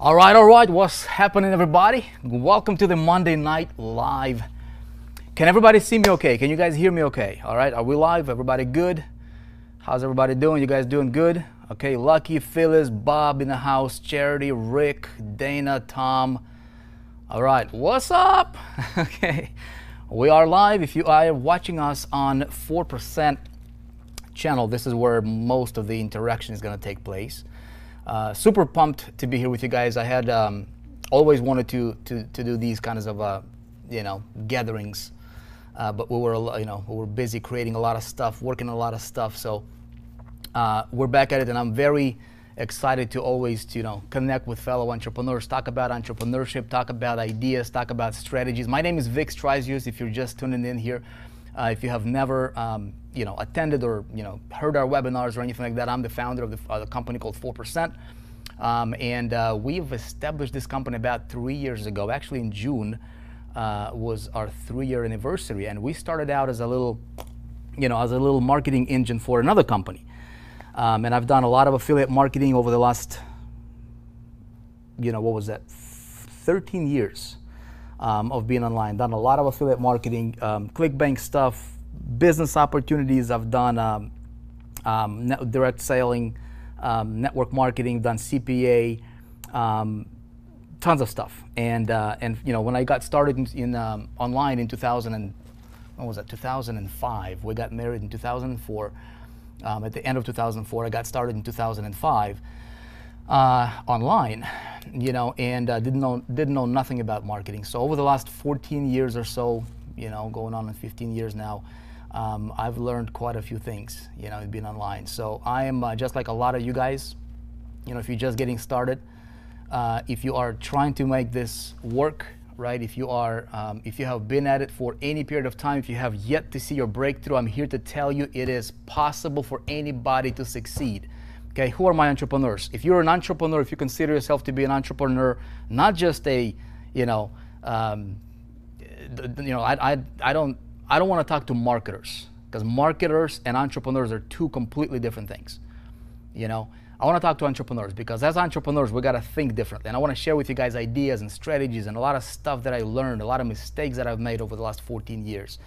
All right, what's happening, everybody? Welcome to the Monday Night Live. Can everybody see me okay? Can you guys hear me okay? All right, are we live? Everybody good? How's everybody doing? You guys doing good? Okay, Lucky, Phyllis, Bob in the house, Charity, Rick, Dana, Tom. All right, what's up? Okay, we are live. If you are watching us on 4% channel, this is where most of the interaction is going to take place. Super pumped to be here with you guys. I had always wanted to do these kinds of gatherings, but we were busy creating a lot of stuff, working a lot of stuff. So we're back at it, and I'm very excited to always connect with fellow entrepreneurs, talk about entrepreneurship, talk about ideas, talk about strategies. My name is Vick Strizeus. If you're just tuning in here, if you have never attended or heard our webinars or anything like that, I'm the founder of the company called 4%, and we've established this company about 3 years ago. Actually, in June was our 3-year anniversary, and we started out as a little marketing engine for another company. And I've done a lot of affiliate marketing over the last 13 years of being online. Done a lot of affiliate marketing, ClickBank stuff, business opportunities. I've done direct selling, network marketing, done CPA, tons of stuff. And when I got started in online in 2005. We got married in 2004. At the end of 2004, I got started in 2005 online, and didn't know nothing about marketing. So over the last 14 years or so, going on in 15 years now, I've learned quite a few things, being online. So I am just like a lot of you guys. If you're just getting started, if you are trying to make this work, right? If you have been at it for any period of time, if you have yet to see your breakthrough, I'm here to tell you it is possible for anybody to succeed. Okay, who are my entrepreneurs? If you're an entrepreneur, if you consider yourself to be an entrepreneur, not just a, I don't want to talk to marketers, because marketers and entrepreneurs are two completely different things. I want to talk to entrepreneurs, because as entrepreneurs, we got to think differently. And I want to share with you guys ideas and strategies and a lot of stuff that I learned, a lot of mistakes that I've made over the last 14 years.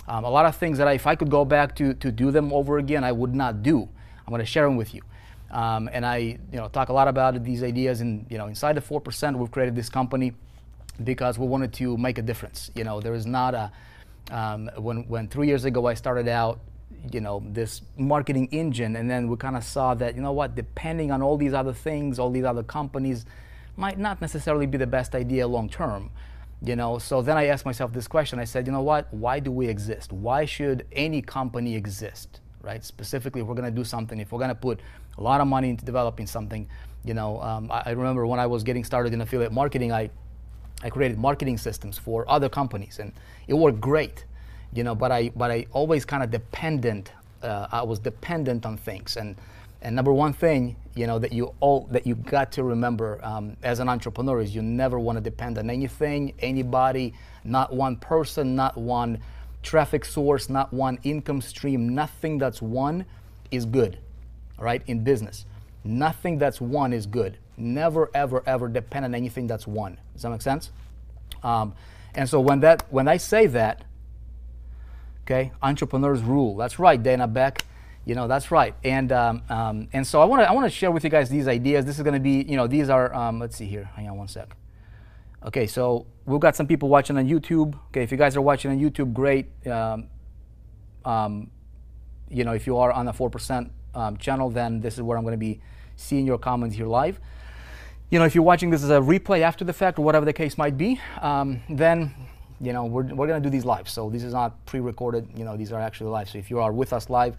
A lot of things that if I could go back to do them over again, I would not do. I'm going to share them with you. And I talk a lot about these ideas. And inside the 4%, we've created this company because we wanted to make a difference. There is not a, when 3 years ago I started out, this marketing engine, and then we kind of saw that, depending on all these other things, all these other companies might not necessarily be the best idea long term. So then I asked myself this question. I said, why do we exist? Why should any company exist, right? Specifically, if we're going to do something, if we're going to put a lot of money into developing something, I remember when I was getting started in affiliate marketing, I created marketing systems for other companies, and it worked great. But I always kind of I was dependent on things. And number one thing, that you got to remember as an entrepreneur is you never want to depend on anything, anybody, not one person, not one traffic source, not one income stream. Nothing that's one is good, all right, in business. Nothing that's one is good. Never, ever, ever depend on anything that's one. Does that make sense? And so when I say that, okay, entrepreneurs rule. That's right, Dana Beck. That's right. And so I want to share with you guys these ideas. This is going to be, these are. Let's see here. Hang on one sec. Okay, so we've got some people watching on YouTube. Okay, if you guys are watching on YouTube, great. If you are on the 4% channel, then this is where I'm going to be seeing your comments here live. If you're watching this as a replay after the fact or whatever the case might be, then. We're going to do these live. So this is not pre-recorded. These are actually live. So if you are with us live,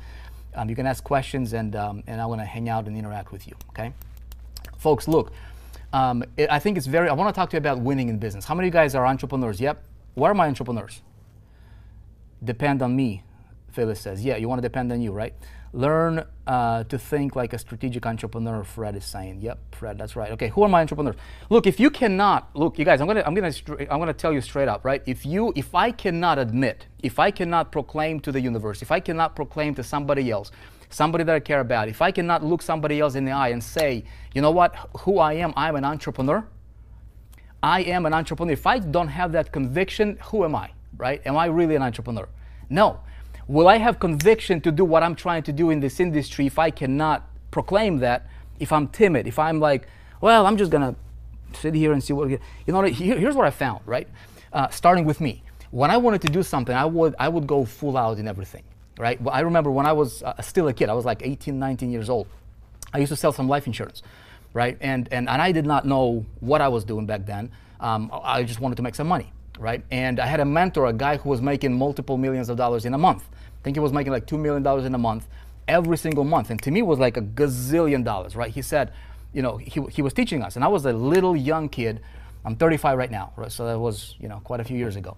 you can ask questions, and I'm going to hang out and interact with you. Okay, folks. Look, I think it's I want to talk to you about winning in business. How many of you guys are entrepreneurs? Yep. What are my entrepreneurs? Depend on me, Phyllis says. Yeah, you want to depend on you, right? Learn to think like a strategic entrepreneur, Fred is saying. Yep, Fred, that's right. Okay, who are my entrepreneurs? Look, if you cannot, look, you guys, I'm gonna tell you straight up, right? If I cannot admit, if I cannot proclaim to the universe, if I cannot proclaim to somebody else, somebody that I care about, if I cannot look somebody else in the eye and say, you know what, who I am, I'm an entrepreneur. I am an entrepreneur. If I don't have that conviction, who am I, right? Am I really an entrepreneur? No. Will I have conviction to do what I'm trying to do in this industry if I cannot proclaim that, if I'm timid, if I'm like, well, I'm just going to sit here and see what, you know, here's what I found, right? Starting with me. When I wanted to do something, I would go full out in everything, right? I remember when I was still a kid, I was like 18, 19 years old. I used to sell some life insurance, right? And I did not know what I was doing back then. I just wanted to make some money, right? And I had a mentor, a guy who was making multiple millions of dollars in a month. I think he was making like $2 million in a month, every single month. And to me, it was like a gazillion dollars, right? He said, you know, he was teaching us, and I was a little young kid. I'm 35 right now, right? So that was, you know, quite a few years ago.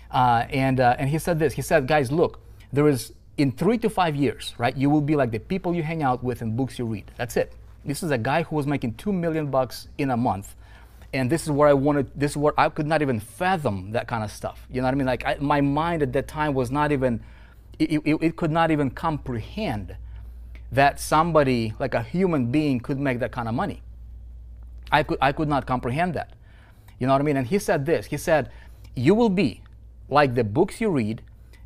And he said this. He said, guys, look, there is, in 3 to 5 years, right, you will be like the people you hang out with and books you read. That's it. This is a guy who was making $2 million in a month. And this is where I wanted, this is where I could not even fathom that kind of stuff. You know what I mean? Like my mind at that time was not even, it could not even comprehend that somebody, like a human being, could make that kind of money. I could not comprehend that. You know what I mean? And he said this. He said, you will be like the books you read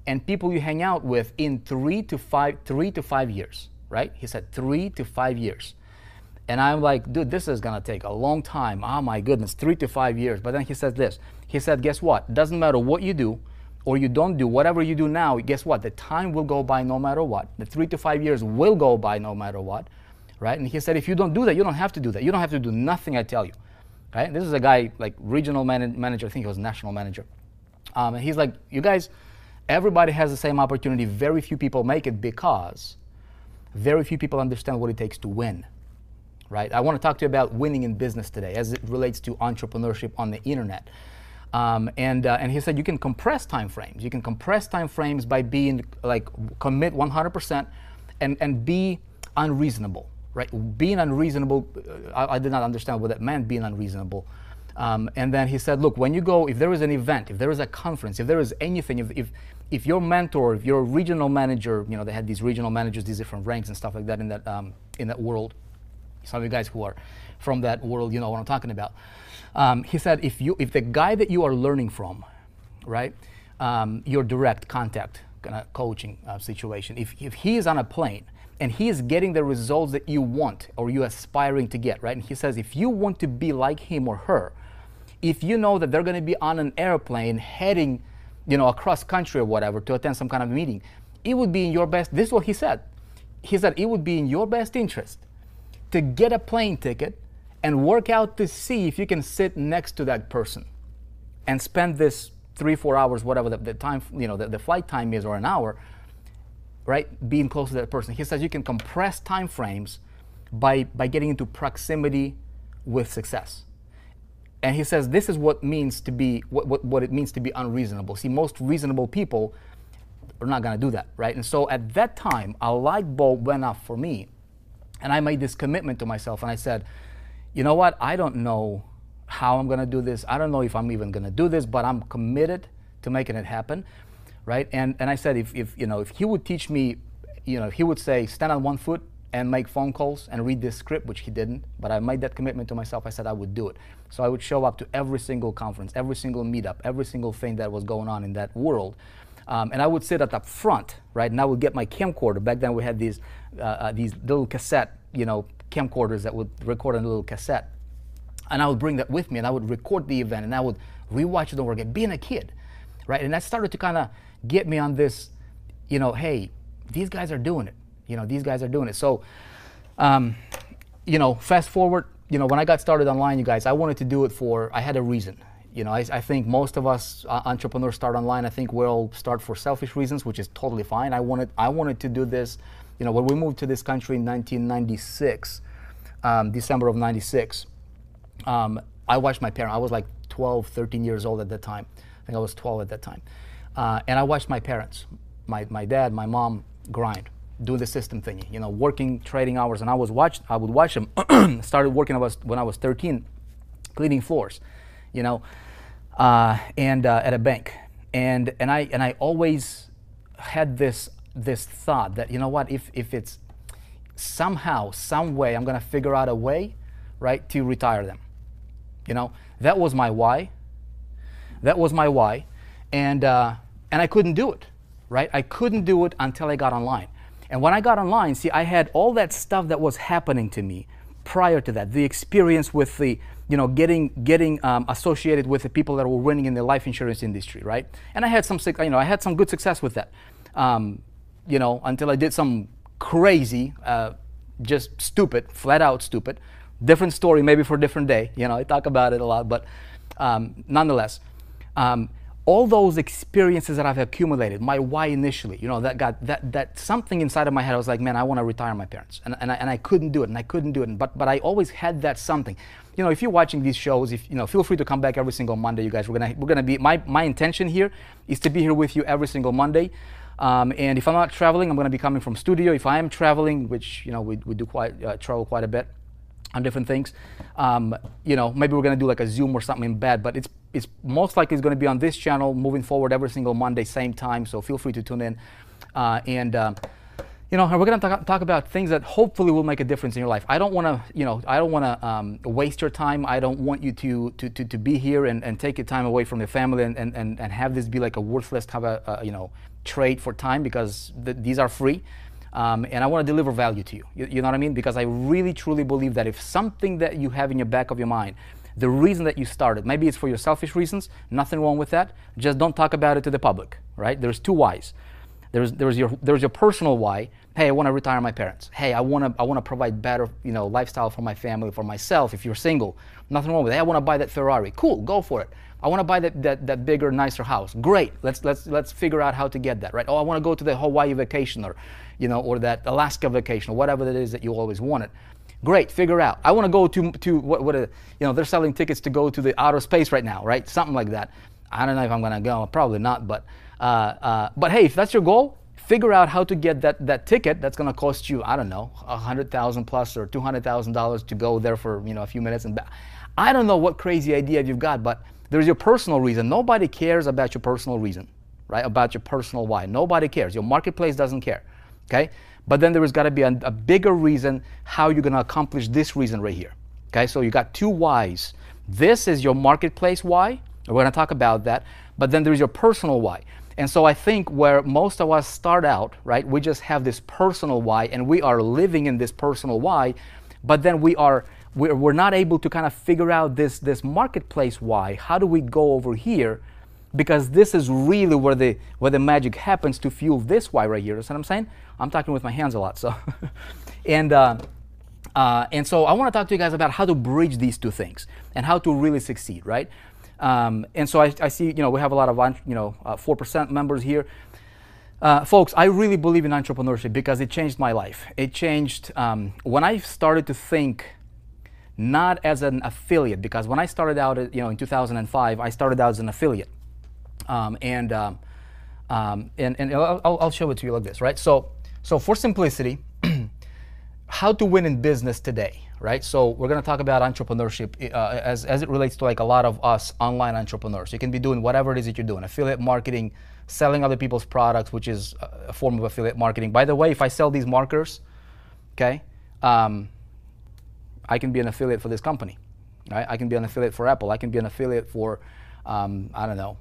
and people you hang out with in 3 to 5 years, right? He said 3 to 5 years. And I'm like, dude, this is gonna take a long time. Oh my goodness, 3 to 5 years. But then he said this. He said, guess what? Doesn't matter what you do or you don't do, whatever you do now, guess what? The time will go by no matter what. The 3 to 5 years will go by no matter what, right? And he said, if you don't do that, you don't have to do that. You don't have to do nothing I tell you, right? This is a guy, like regional manager, I think he was national manager. And he's like, you guys, everybody has the same opportunity. Very few people make it because very few people understand what it takes to win, right? I want to talk to you about winning in business today as it relates to entrepreneurship on the internet. And he said you can compress time frames. You can compress time frames by being like commit 100% and be unreasonable, right? Being unreasonable, I did not understand what that meant, being unreasonable. And then he said, look, when you go, if there is an event, if there is a conference, if there is anything, if your mentor, if your regional manager, you know, they had these regional managers, these different ranks and stuff like that in that world. Some of you guys who are from that world, you know what I'm talking about. He said, if the guy that you are learning from, right, your direct contact kind of coaching situation, if he is on a plane and he is getting the results that you want or you're aspiring to get, right? And he says, if you want to be like him or her, if you know that they're going to be on an airplane heading, you know, across country or whatever to attend some kind of meeting, it would be in your best, this is what he said. He said, it would be in your best interest to get a plane ticket and work out to see if you can sit next to that person and spend this 3-4 hours, whatever the time, you know, the flight time is, or an hour, right, being close to that person. He says you can compress time frames by getting into proximity with success. And he says this is what means to be what it means to be unreasonable. See, most reasonable people are not going to do that, right? And so at that time, a light bulb went off for me, and I made this commitment to myself, and I said, you know what? I don't know how I'm going to do this. I don't know if I'm even going to do this, but I'm committed to making it happen, right? And I said, if he would teach me, you know, he would say, stand on one foot and make phone calls and read this script, which he didn't, but I made that commitment to myself. I said I would do it. So I would show up to every single conference, every single meetup, every single thing that was going on in that world. And I would sit at the front, right? And I would get my camcorder. Back then we had these little cassette, you know, camcorders that would record on a little cassette. And I would bring that with me, and I would record the event, and I would rewatch it over again, being a kid, right? And that started to kind of get me on this, you know, hey, these guys are doing it. You know, these guys are doing it. So, you know, fast forward, you know, when I got started online, you guys, I wanted to do it I had a reason. You know, I think most of us entrepreneurs start online. I think we'll start for selfish reasons, which is totally fine. I wanted to do this. You know, when we moved to this country in 1996, December of 96, I watched my parents. I was like 12, 13 years old at that time. I think I was 12 at that time. And I watched my parents, my dad, my mom grind, do the system thingy, you know, working, trading hours. And I would watch them. Started working when I was 13, cleaning floors, you know, and at a bank. And I always had this thought that, you know what, if it's somehow, some way, I'm going to figure out a way, right, to retire them. You know, that was my why. That was my why. And I couldn't do it, right? I couldn't do it until I got online. And when I got online, see, I had all that stuff that was happening to me prior to that. The experience with the, you know, getting associated with the people that were winning in the life insurance industry, right? And I had some, you know, I had some good success with that, you know, until I did some crazy, just stupid, flat out stupid. Different story, maybe for a different day. You know, I talk about it a lot, but nonetheless, all those experiences that I've accumulated, my why initially, you know, that something inside of my head. I was like, man, I want to retire my parents, and I couldn't do it, and I couldn't do it. But I always had that something. You know, if you're watching these shows, if you know, feel free to come back every single Monday, you guys. We're gonna be. My intention here is to be here with you every single Monday. And if I'm not traveling, I'm gonna be coming from studio. If I am traveling, which, you know, we do travel quite a bit on different things, you know, maybe we're gonna do like a Zoom or something in bed, but it's most likely it's gonna be on this channel moving forward every single Monday, same time. So feel free to tune in, you know, and we're gonna talk about things that hopefully will make a difference in your life. I don't wanna, you know, I don't wanna waste your time. I don't want you to be here and take your time away from your family and have this be like a worthless type of, you know, trade for time, because these are free. And I want to deliver value to you. You know what I mean? Because I really, truly believe that if something that you have in your back of your mind, the reason that you started, maybe it's for your selfish reasons, nothing wrong with that. Just don't talk about it to the public, right? There's two whys. There's your personal why. Hey, I want to retire my parents. Hey, I want to provide better, you know, lifestyle for my family, for myself. If you're single, nothing wrong with it. Hey, I want to buy that Ferrari. Cool, go for it. I want to buy that bigger, nicer house. Great. Let's figure out how to get that, right? Oh, I want to go to the Hawaii vacation, or, you know, or that Alaska vacation, or whatever it is that you always wanted. Great. Figure out. I want to go to what you know, they're selling tickets to go to the outer space right now, right? Something like that. I don't know if I'm going to go. Probably not. But hey, if that's your goal, figure out how to get that ticket that's going to cost you, I don't know, $100,000 plus or $200,000 to go there for, you know, a few minutes and back. I don't know what crazy idea you've got, but there's your personal reason. Nobody cares about your personal reason, right? About your personal why. Nobody cares. Your marketplace doesn't care, okay? But then there's got to be a bigger reason how you're going to accomplish this reason right here, okay? So you got two whys. This is your marketplace why. We're going to talk about that. But then there's your personal why. And so I think where most of us start out, right, we just have this personal why, and we are living in this personal why, but then we're not able to kind of figure out this marketplace why. How do we go over here? Because this is really where the magic happens to fuel this why right here. That's what I'm saying? I'm talking with my hands a lot, so and so I want to talk to you guys about how to bridge these two things and how to really succeed, right? And so I see, you know, we have a lot of, you know, 4% members here. Folks, I really believe in entrepreneurship because it changed my life. It changed when I started to think not as an affiliate, because when I started out, you know, in 2005, I started out as an affiliate. And I'll show it to you like this, right? So for simplicity, how to win in business today, right? So we're going to talk about entrepreneurship as it relates to like a lot of us online entrepreneurs. You can be doing whatever it is that you're doing, affiliate marketing, selling other people's products, which is a form of affiliate marketing. By the way, if I sell these markers, okay, I can be an affiliate for this company, right? I can be an affiliate for Apple. I can be an affiliate for, I don't know,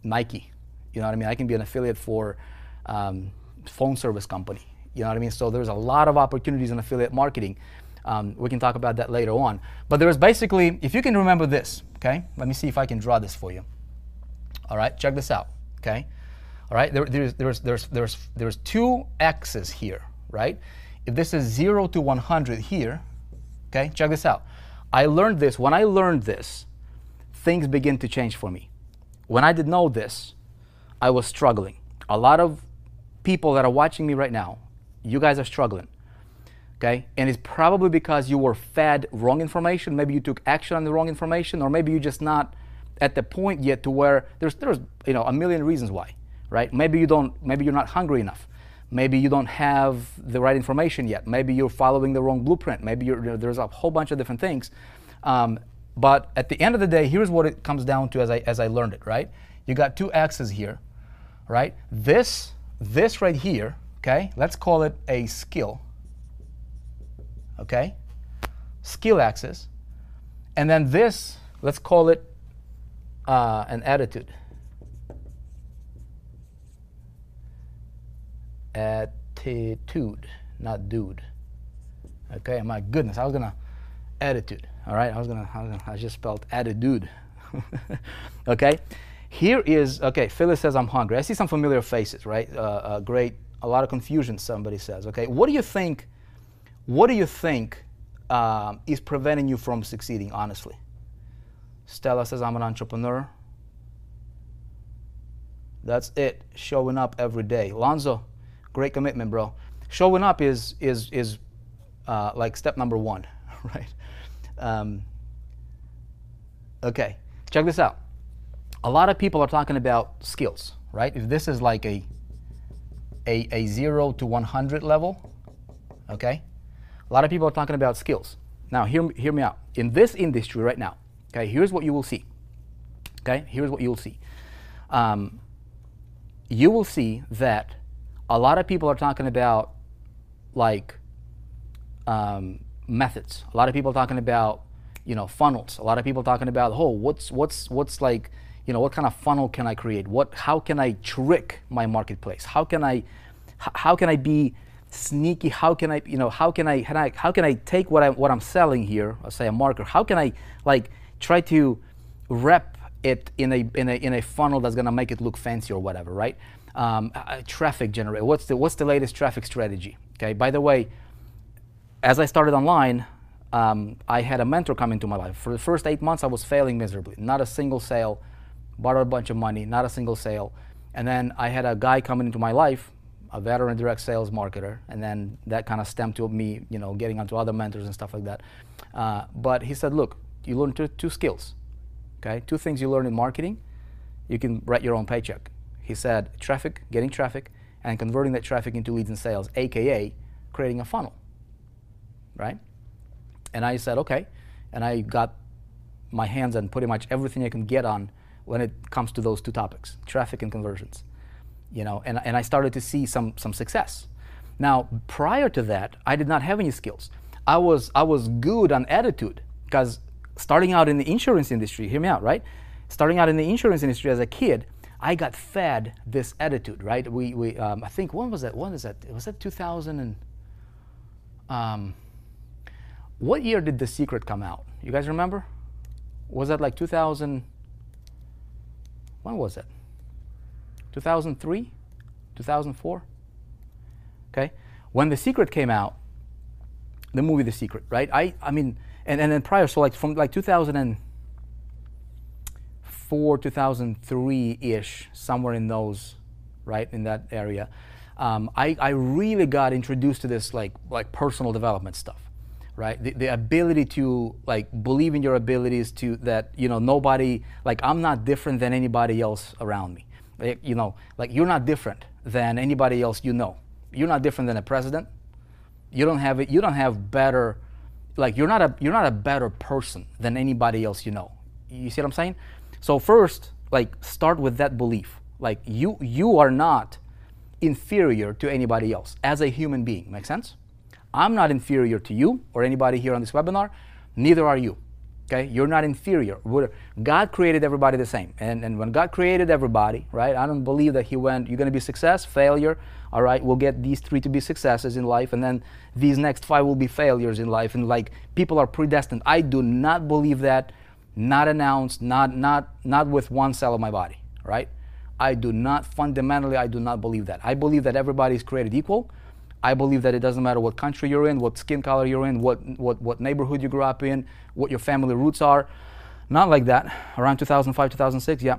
Nike. You know what I mean? I can be an affiliate for phone service company. You know what I mean? So there's a lot of opportunities in affiliate marketing. We can talk about that later on. But there's basically, if you can remember this, okay? Let me see if I can draw this for you. All right, check this out, okay? All right, there's two X's here, right? If this is 0 to 100 here, okay, check this out. I learned this. When I learned this, things begin to change for me. When I didn't know this, I was struggling. A lot of people that are watching me right now, you guys are struggling, okay? And it's probably because you were fed wrong information. Maybe you took action on the wrong information, or maybe you're just not at the point yet to where there's you know, a million reasons why, right? Maybe you're not hungry enough. Maybe you don't have the right information yet. Maybe you're following the wrong blueprint. Maybe there's a whole bunch of different things. But at the end of the day, here's what it comes down to as I learned it, right? You got two X's here, right? This right here, okay? Let's call it a skill, okay? Skill axis. And then this, let's call it an attitude. Attitude, not dude. Okay, my goodness, I was gonna attitude. All right, I just spelled attitude. Okay, here is, okay, Phyllis says I'm hungry. I see some familiar faces, right? Great, a lot of confusion, somebody says. Okay, what do you think is preventing you from succeeding, honestly? Stella says I'm an entrepreneur. That's it, showing up every day. Lonzo, great commitment, bro. Showing up is like step number one, right? Okay, check this out. A lot of people are talking about skills, right? If this is like a 0 to 100 level, okay? A lot of people are talking about skills. Now, hear me out. In this industry right now, okay, here's what you will see. Okay, here's what you will see. You will see that a lot of people are talking about like methods. A lot of people are talking about, you know, funnels. A lot of people are talking about, oh, what's like, you know, what kind of funnel can I create? How can I trick my marketplace? How can I be sneaky? How can I, you know, how can I take what I'm selling here, let's say a marker, how can I like try to rep it in a funnel that's gonna make it look fancy or whatever, right? Traffic generator. What's the latest traffic strategy? Okay. By the way, as I started online, I had a mentor come into my life. For the first 8 months, I was failing miserably. Not a single sale. Borrowed a bunch of money. Not a single sale. And then I had a guy coming into my life, a veteran direct sales marketer, and then that kind of stemmed to me, you know, getting onto other mentors and stuff like that. But he said, look, you learn two skills. Okay, 2 things you learn in marketing. You can write your own paycheck. He said, traffic, getting traffic, and converting that traffic into leads and sales, aka creating a funnel, right? And I said, okay, and I got my hands on pretty much everything I can get on when it comes to those 2 topics, traffic and conversions, you know, and I started to see some success. Now, prior to that, I did not have any skills. I was good on attitude, because starting out in the insurance industry, hear me out, right? Starting out in the insurance industry as a kid, I got fed this attitude, right? I think, when was that? Was that 2000 and, what year did The Secret come out? You guys remember? Was that like 2000, when was it? 2003? 2004? Okay. When The Secret came out, the movie The Secret, right? I mean, and then prior, so like from like 2004, 2003-ish, somewhere in those, right, in that area, I really got introduced to this like personal development stuff. Right, the ability to like believe in your abilities, to that, you know, nobody, like I'm not different than anybody else around me. Like, you know, like you're not different than anybody else, you know. You're not different than a president. You don't have better, like you're not a better person than anybody else, you know. You see what I'm saying? So first, like start with that belief. Like you are not inferior to anybody else as a human being. Make sense? I'm not inferior to you or anybody here on this webinar. Neither are you. Okay? You're not inferior. God created everybody the same. And when God created everybody, right, I don't believe that He went, you're going to be success, failure. All right, we'll get these 3 to be successes in life, and then these next 5 will be failures in life. And like people are predestined. I do not believe that. Not announced. Not with 1 cell of my body. Right? I do not believe that. I believe that everybody is created equal. I believe that it doesn't matter what country you're in, what skin color you're in, what neighborhood you grew up in, what your family roots are. Not like that. Around 2005, 2006, yeah,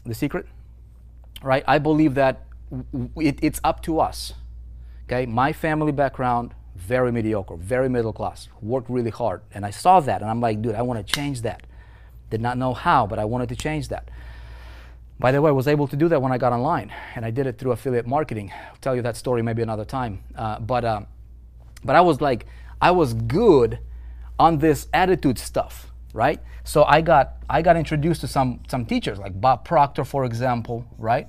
The Secret, right? I believe that it's up to us, okay? My family background, very mediocre, very middle class, worked really hard. And I saw that, and I'm like, dude, I want to change that. Did not know how, but I wanted to change that. By the way, I was able to do that when I got online, and I did it through affiliate marketing. I'll tell you that story maybe another time. But I was good on this attitude stuff, right? So I got introduced to some teachers like Bob Proctor, for example, right?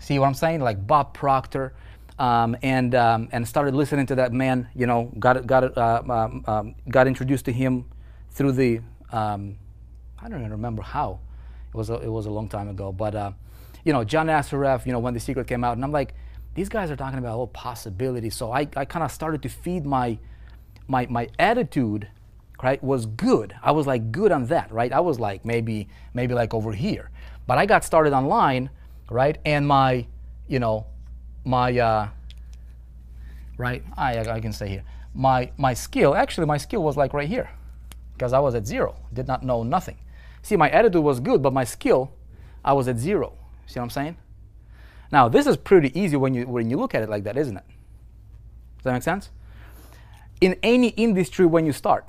See what I'm saying? Like Bob Proctor. and started listening to that man. You know, got introduced to him through the I don't even remember how. It was a long time ago, but you know, John Assaraf, you know, when The Secret came out, and I'm like, these guys are talking about all possibilities. So I kind of started to feed my attitude, right, was good. I was like good on that, right? I was like maybe like over here. But I got started online, right? And my, you know, my right, I can say here, my skill, actually my skill was like right here, because I was at 0, did not know nothing. See, my attitude was good, but my skill, I was at 0. See what I'm saying? Now, this is pretty easy when you look at it like that, isn't it? Does that make sense? In any industry when you start,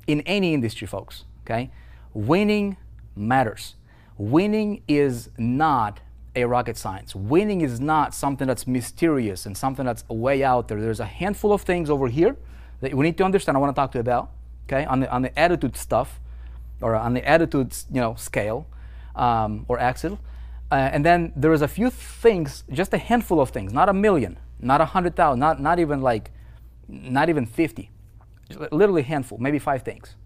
in any industry, folks, okay, winning matters. Winning is not a rocket science. Winning is not something that's mysterious and something that's way out there. There's a handful of things over here that we need to understand. I want to talk to you about, okay, on the attitude stuff, or on the attitude, you know, scale or axle. And then there is a few things, just a handful of things, not a million, not 100,000, not even 50, just literally a handful, maybe 5 things,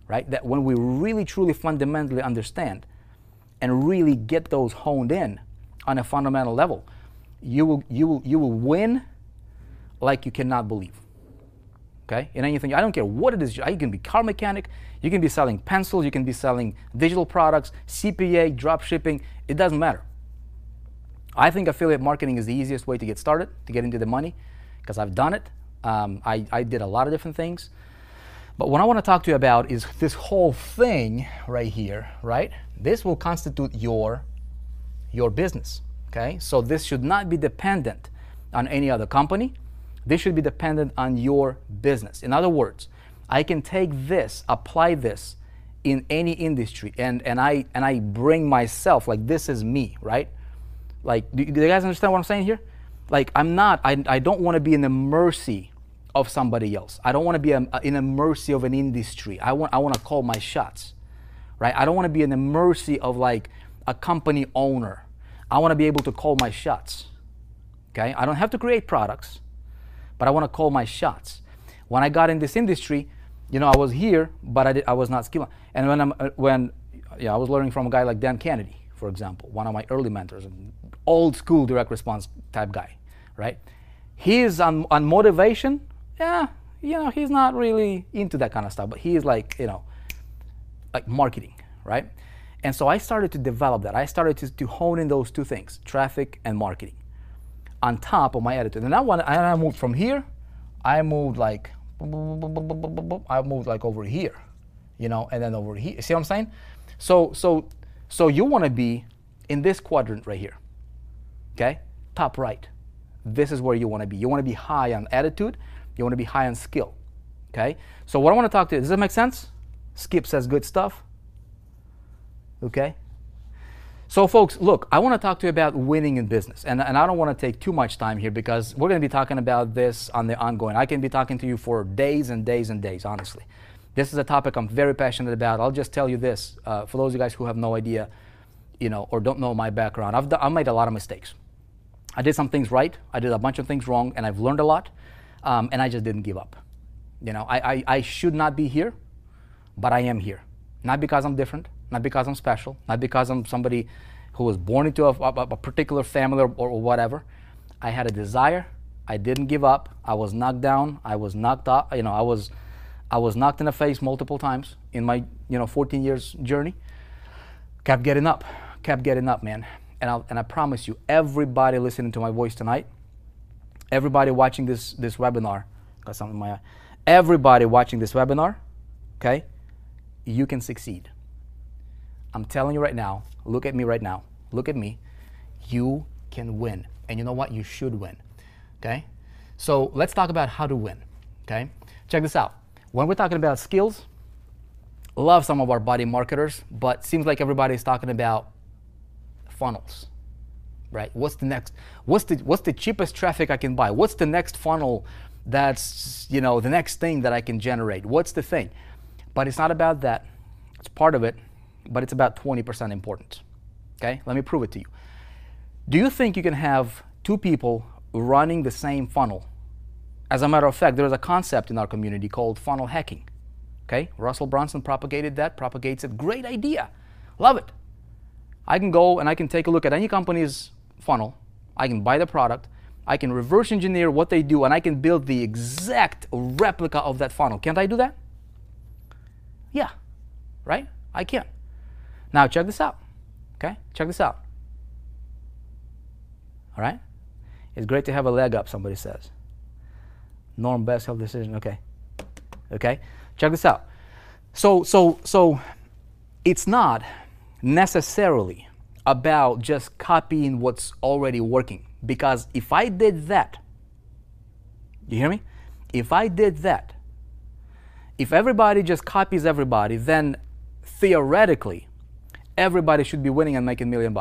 right? That when we really, truly, fundamentally understand and really get those honed in on a fundamental level, you will win like you cannot believe. Okay, in anything, I don't care what it is. You can be car mechanic, you can be selling pencils, you can be selling digital products, CPA, drop shipping. It doesn't matter. I think affiliate marketing is the easiest way to get started, to get into the money, because I've done it. I did a lot of different things. But what I want to talk to you about is this whole thing right here, right? This will constitute your business. Okay, so this should not be dependent on any other company. This should be dependent on your business. In other words, I can take this, apply this in any industry, and I bring myself, like this is me, right? Like, do you guys understand what I'm saying here? Like, I don't want to be in the mercy of somebody else. I don't want to be in the mercy of an industry. I want to call my shots, right? I don't want to be in the mercy of like a company owner. I want to be able to call my shots, okay? I don't have to create products, but I want to call my shots. When I got in this industry, you know, I was here, but I was not skilled. And when I was learning from a guy like Dan Kennedy, for example, one of my early mentors, an old school direct response type guy, right? He's on motivation. Yeah, you know, he's not really into that kind of stuff, but he is like, you know, like marketing, right? And so I started to develop that. I started to hone in those two things, traffic and marketing, on top of my attitude. And I moved from here, I moved like over here, you know, and then over here. See what I'm saying? So you want to be in this quadrant right here, okay? Top right. This is where you want to be. You want to be high on attitude. You want to be high on skill, okay? So what I want to talk to you, does that make sense? Skip says good stuff, okay? So folks, look, I want to talk to you about winning in business. And I don't want to take too much time here because we're going to be talking about this on the ongoing. I can be talking to you for days and days and days, honestly. This is a topic I'm very passionate about. I'll just tell you this, for those of you guys who have no idea, you know, or don't know my background, I've made a lot of mistakes. I did some things right, I did a bunch of things wrong, and I've learned a lot, and I just didn't give up. You know, I should not be here, but I am here. Not because I'm different, not because I'm special, not because I'm somebody who was born into a particular family or whatever. I had a desire. I didn't give up. I was knocked down. I was knocked up. You know, I was knocked in the face multiple times in my 14 years journey. Kept getting up, man. And I promise you, everybody listening to my voice tonight, everybody watching this webinar, got something in my eye. Everybody watching this webinar, okay, you can succeed. I'm telling you right now, look at me right now, look at me, you can win. And you know what? You should win, okay? So let's talk about how to win, okay? Check this out. When we're talking about skills, love some of our body marketers, but seems like everybody's talking about funnels, right? What's the next, what's the cheapest traffic I can buy? What's the next funnel that's, the next thing that I can generate? What's the thing? But it's not about that. It's part of it, but it's about 20% important, okay? Let me prove it to you. Do you think you can have two people running the same funnel. As a matter of fact, there is a concept in our community called funnel hacking. Okay, Russell Brunson propagates it. Great idea. Love it. I can go and I can take a look at any company's funnel. I can buy the product. I can reverse engineer what they do, and I can build the exact replica of that funnel. Can't I do that? Yeah, right? I can. Now check this out. Okay, check this out. All right? It's great to have a leg up, somebody says. Norm best health decision. Okay. Okay? Check this out. So it's not necessarily about just copying what's already working. Because if I did that, you hear me? If I did that, if everybody just copies everybody, then theoretically, everybody should be winning and making $1 million.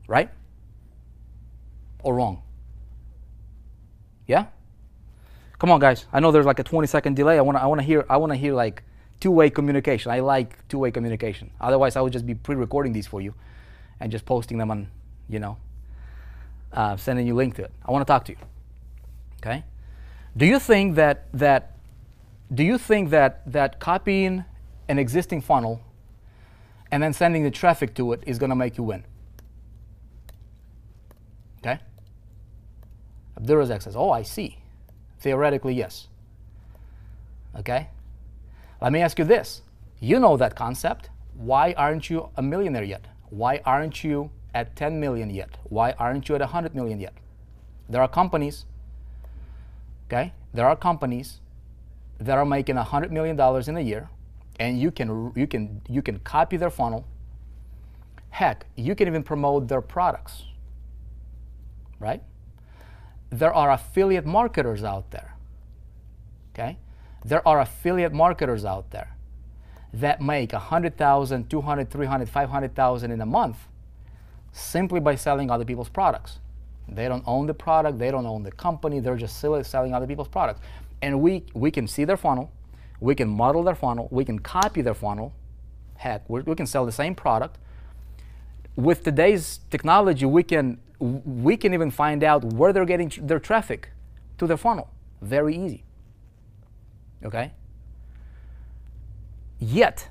Right? Or wrong? Yeah? Come on, guys. I know there's like a 20-second delay. I want to hear like two-way communication. I like two-way communication. Otherwise, I would just be pre-recording these for you and just posting them on, sending you a link to it. I want to talk to you. Okay? Do you think that copying an existing funnel and then sending the traffic to it is going to make you win? Okay? Abdurrazak says, oh, I see. Theoretically, yes. Okay? Let me ask you this. You know that concept. Why aren't you a millionaire yet? Why aren't you at 10 million yet? Why aren't you at 100 million yet? There are companies, okay? There are companies that are making $100 million in a year, and you can copy their funnel. Heck, you can even promote their products, right? There are affiliate marketers out there, okay? There are affiliate marketers out there that make 100,000, 200, 300, 500,000 in a month simply by selling other people's products. They don't own the product, they don't own the company, they're just selling other people's products. And we can see their funnel, we can model their funnel, we can copy their funnel. Heck, we can sell the same product. With today's technology, we can even find out where they're getting their traffic to their funnel. Very easy. Okay? Yet,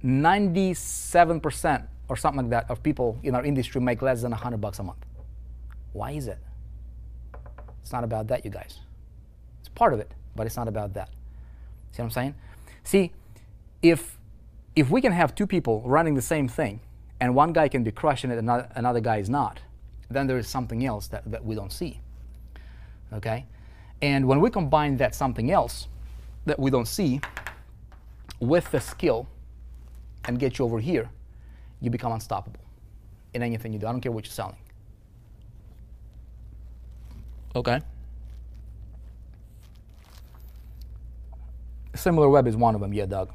97% or something like that of people in our industry make less than $100 a month. Why is it? It's not about that, you guys. It's part of it, but it's not about that. See what I'm saying? See, if we can have two people running the same thing, and one guy can be crushing it and another guy is not, then there is something else that we don't see. Okay? And when we combine that something else that we don't see with the skill and get you over here, you become unstoppable in anything you do. I don't care what you're selling. Okay? Similar web is one of them. Yeah, Doug.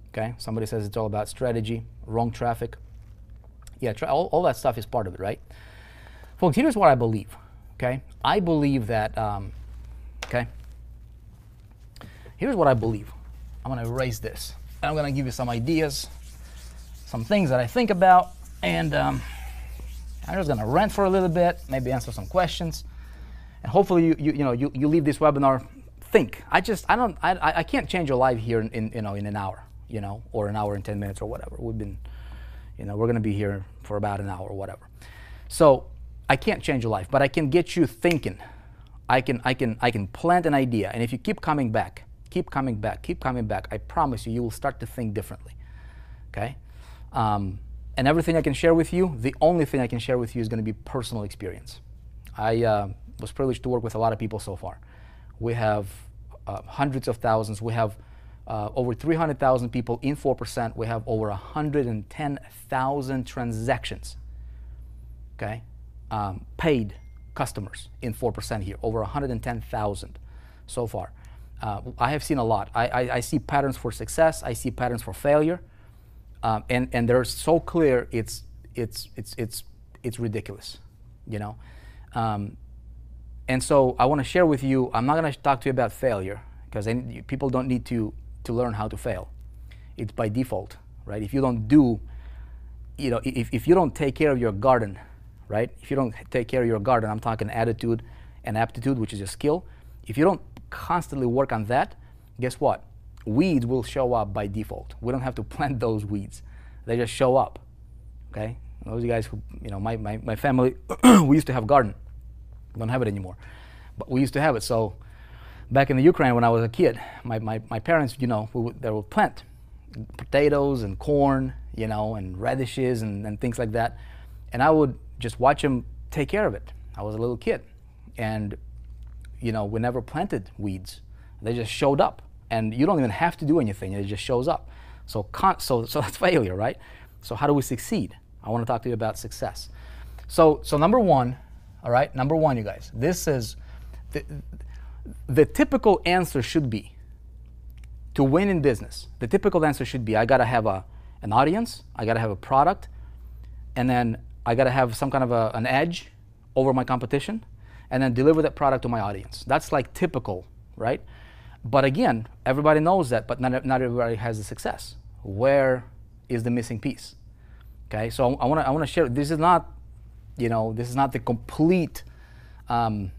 Okay? Somebody says it's all about strategy, wrong traffic. Yeah, all that stuff is part of it, right? Folks, here's what I believe. Okay? I believe that, okay? Here's what I believe. I'm going to erase this. I'm going to give you some ideas, some things that I think about, and I'm just going to rant for a little bit, maybe answer some questions, and hopefully you leave this webinar think. I can't change your life here in an hour, or an hour and 10 minutes or whatever. We've been, we're going to be here for about an hour or whatever. So I can't change your life, but I can get you thinking. I can plant an idea, and if you keep coming back, I promise you will start to think differently. Okay? And everything I can share with you, the only thing I can share with you is going to be personal experience. I was privileged to work with a lot of people so far. We have hundreds of thousands. We have over 300,000 people in 4%. We have over 110,000 transactions. Okay? Paid customers in 4% here, over 110,000 so far. I have seen a lot. I see patterns for success. I see patterns for failure, and they're so clear. It's ridiculous, And so I want to share with you. I'm not going to talk to you about failure because people don't need to learn how to fail. It's by default, right? If you don't do, if you don't take care of your garden, right? If you don't take care of your garden, I'm talking attitude and aptitude, which is a skill. If you don't constantly work on that, guess what? Weeds will show up by default. We don't have to plant those weeds. They just show up, okay? Those of you guys who, my family, we used to have garden. We don't have it anymore, but we used to have it. So back in the Ukraine when I was a kid, my parents, they would plant potatoes and corn, and radishes and things like that. And I would just watch them take care of it. I was a little kid. And, we never planted weeds. They just showed up. And you don't even have to do anything. It just shows up. So that's failure, right? So how do we succeed? I want to talk to you about success. So number one, all right? Number one, you guys. This is, the typical answer should be, to win in business, the typical answer should be, I got to have an audience, I got to have a product, and then I got to have some kind of an edge over my competition, and then deliver that product to my audience. That's like typical, right? But again, everybody knows that, but not everybody has the success. Where is the missing piece? Okay, so I want to share. This is not, this is not the complete, master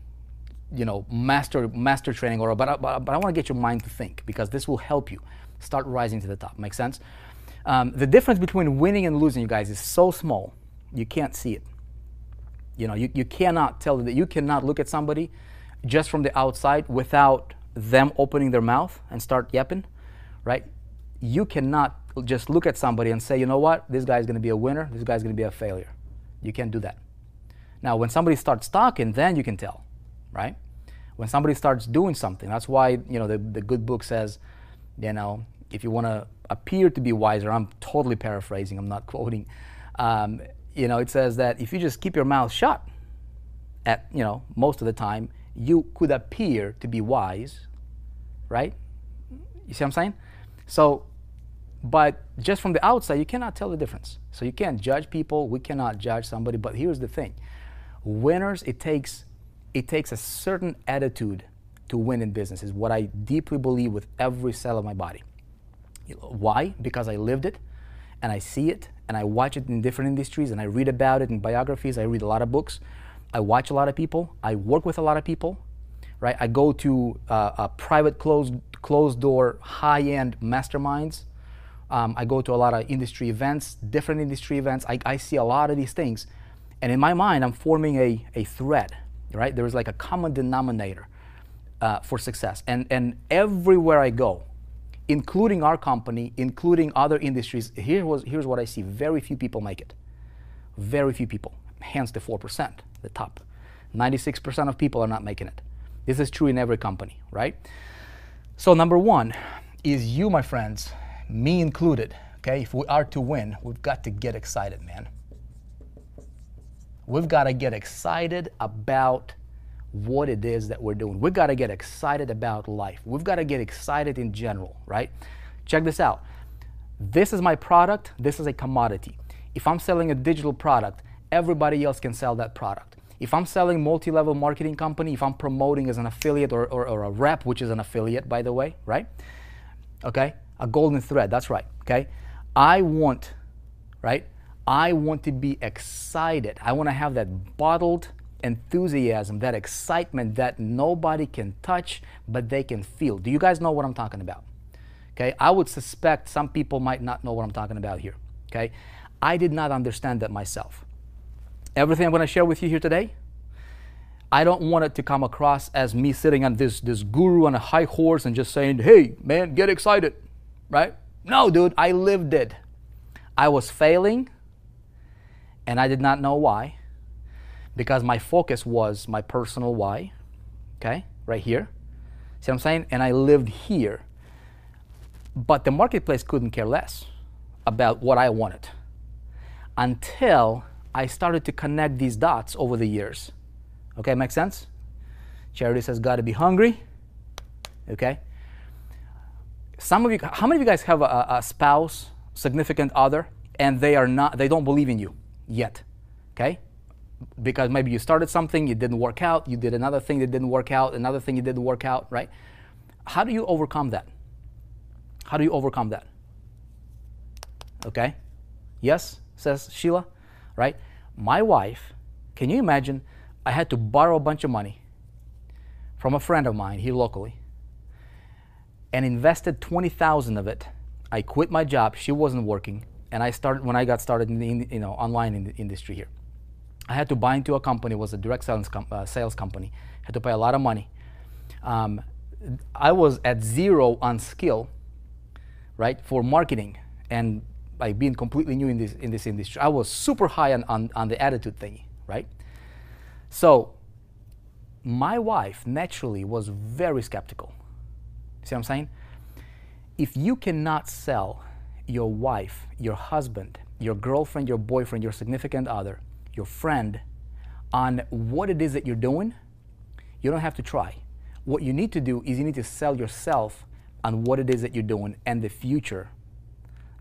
training, but I want to get your mind to think, because this will help you start rising to the top. Make sense? The difference between winning and losing, you guys, is so small you can't see it. You cannot tell that. You cannot look at somebody just from the outside without them opening their mouth and start yapping, right? You cannot just look at somebody and say, you know what, this guy's going to be a winner, this guy's going to be a failure. You can't do that. Now, when somebody starts talking, then you can tell, right? When somebody starts doing something, that's why, the good book says, if you want to appear to be wiser, I'm totally paraphrasing, I'm not quoting, it says that if you just keep your mouth shut at, most of the time, you could appear to be wise, right? You see what I'm saying? So, but just from the outside, you cannot tell the difference. So you can't judge people, we cannot judge somebody, but here's the thing. Winners, it takes a certain attitude to win in business, is what I deeply believe with every cell of my body. Why? Because I lived it, and I see it, and I watch it in different industries, and I read about it in biographies, I read a lot of books, I watch a lot of people, I work with a lot of people, right? I go to a private closed door, high-end masterminds. I go to a lot of industry events, different industry events. I see a lot of these things. And in my mind, I'm forming a thread, right? There is like a common denominator for success. And everywhere I go, including our company, including other industries, here's what I see. Very few people make it. Very few people. Hence the 4%, the top. 96% of people are not making it. This is true in every company, right? So number one is you, my friends, me included, okay? If we are to win, we've got to get excited, man. We've got to get excited about what it is that we're doing. We've got to get excited about life. We've got to get excited in general, right? Check this out. This is my product. This is a commodity. If I'm selling a digital product, everybody else can sell that product. If I'm selling multi-level marketing company, if I'm promoting as an affiliate or a rep, which is an affiliate, by the way, right? Okay, a golden thread, that's right, okay? I want to be excited. I want to have that bottled enthusiasm, that excitement that nobody can touch, but they can feel. Do you guys know what I'm talking about? Okay, I would suspect some people might not know what I'm talking about here, okay? I did not understand that myself. Everything I'm going to share with you here today, I don't want it to come across as me sitting on this guru on a high horse and just saying, hey, man, get excited, right? No, dude, I lived it. I was failing, and I did not know why, because my focus was my personal why, okay, right here. See what I'm saying? And I lived here. But the marketplace couldn't care less about what I wanted until I started to connect these dots over the years. Okay, make sense? Charity says, gotta be hungry. Okay. Some of you, how many of you guys have a spouse, significant other, and they don't believe in you yet? Okay? Because maybe you started something, it didn't work out, you did another thing that didn't work out, another thing that didn't work out, right? How do you overcome that? How do you overcome that? Okay? Yes, says Sheila, right? My wife Can you imagine? I had to borrow a bunch of money from a friend of mine here locally and invested 20,000 of it. I quit my job. She wasn't working. And when I got started in the online in the industry here. I had to buy into a company. It was a direct sales company. I had to pay a lot of money. I was at zero on skill, right, for marketing, and like being completely new in this industry. I was super high on the attitude thingy, right? So my wife naturally was very skeptical. See what I'm saying? If you cannot sell your wife, your husband, your girlfriend, your boyfriend, your significant other, your friend on what it is that you're doing, you don't have to try. What you need to do is you need to sell yourself on what it is that you're doing and the future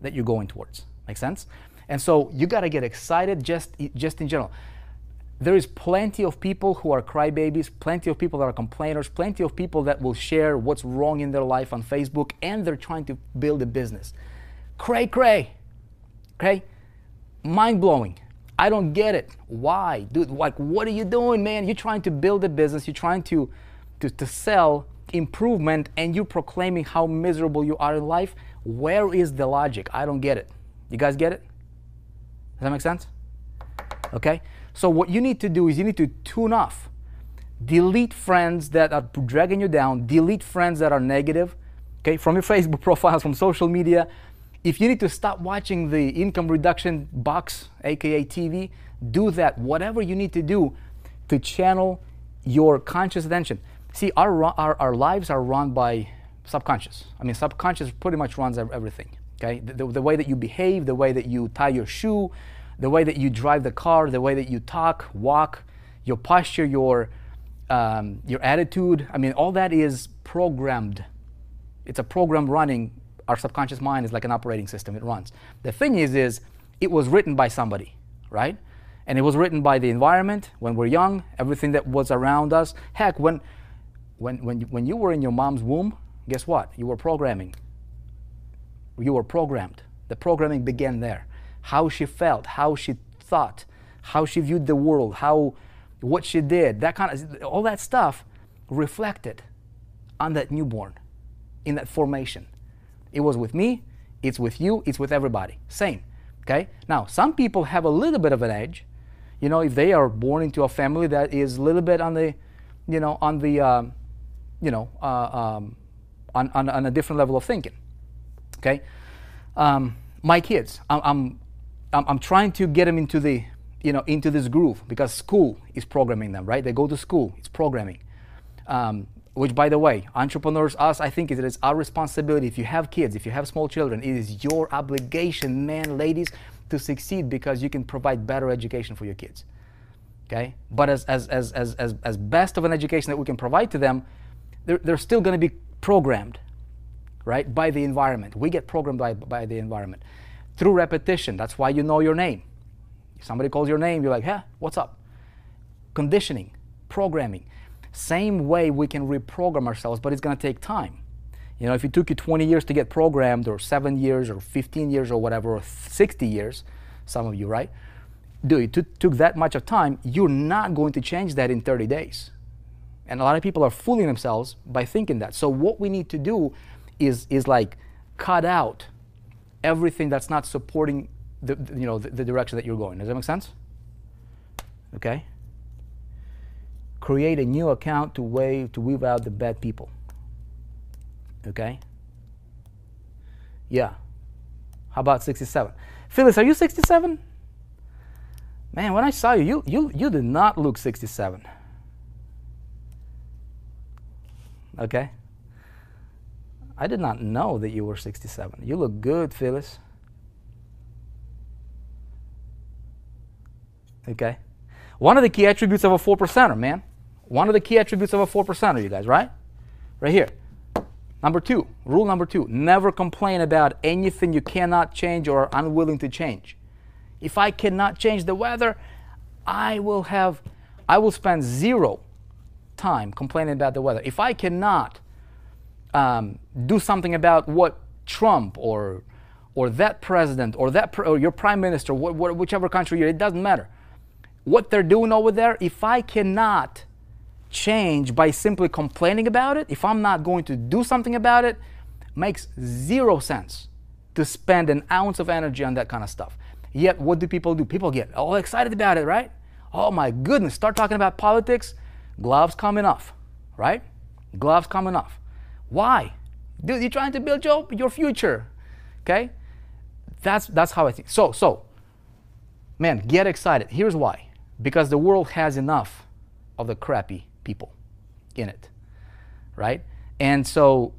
that you're going towards. Make sense? And so you got to get excited just in general. There is plenty of people who are crybabies, plenty of people that are complainers, plenty of people that will share what's wrong in their life on Facebook, and they're trying to build a business. Cray, okay? Mind-blowing. I don't get it. Why? Dude, like, what are you doing, man? You're trying to build a business, you're trying to sell improvement, and you're proclaiming how miserable you are in life. Where is the logic? I don't get it. You guys get it? Does that make sense? Okay? So what you need to do is you need to tune off. Delete friends that are dragging you down. Delete friends that are negative, okay, from your Facebook profiles, from social media. If you need to stop watching the income reduction box, aka TV, do that. Whatever you need to do to channel your conscious attention. See, our lives are run by subconscious. I mean, subconscious pretty much runs everything. Okay, the way that you behave, the way that you tie your shoe, the way that you drive the car, the way that you talk, walk, your posture, your attitude. I mean, all that is programmed. It's a program running. Our subconscious mind is like an operating system. It runs. The thing is it was written by somebody, right? And it was written by the environment when we're young, everything that was around us. Heck, when you were in your mom's womb, guess what? You were programming. You were programmed. The programming began there. How she felt, how she thought, how she viewed the world, what she did, that kind of, all that stuff reflected on that newborn, in that formation. It was with me, it's with you, it's with everybody. Same. Okay? Now, some people have a little bit of an edge. You know, if they are born into a family that is a little bit on the, on a different level of thinking. Okay? My kids, I'm trying to get them into the, into this groove, because school is programming them, right? They go to school, it's programming. Which, by the way, entrepreneurs, us, I think it is our responsibility. If you have kids, if you have small children, it is your obligation, man, ladies, to succeed, because you can provide better education for your kids. Okay? But as best of an education that we can provide to them, they're still going to be programmed, right, by the environment. We get programmed by the environment through repetition. That's why you know your name. If somebody calls your name, you're like, hey, what's up? Conditioning, programming. Same way we can reprogram ourselves, but it's going to take time. If it took you 20 years to get programmed, or 7 years, or 15 years, or whatever, or 60 years, some of you, right? Dude, it took that much of time, you're not going to change that in 30 days. And a lot of people are fooling themselves by thinking that. So what we need to do is like cut out everything that's not supporting the direction that you're going. Does that make sense? Okay? Create a new account to weave out the bad people. Okay? Yeah. How about 67? Phyllis, are you 67? Man, when I saw you, you did not look 67. Okay? I did not know that you were 67. You look good, Phyllis. Okay? One of the key attributes of a 4%er, man. One of the key attributes of a 4%er, you guys, right? Right here. Number 2, rule number 2, never complain about anything you cannot change or are unwilling to change. If I cannot change the weather, I will spend 0 time complaining about the weather. If I cannot do something about what Trump or that president or your prime minister, whichever country you're in, it doesn't matter. what they're doing over there, if I cannot change by simply complaining about it, if I'm not going to do something about it, makes zero sense to spend an ounce of energy on that kind of stuff. Yet, what do? People get all excited about it, right? Oh my goodness, start talking about politics, gloves coming off, right? Gloves coming off. Why? Dude, you're trying to build your future, okay? That's how I think. So, man, get excited. Here's why. Because the world has enough of the crappy people in it, right? And so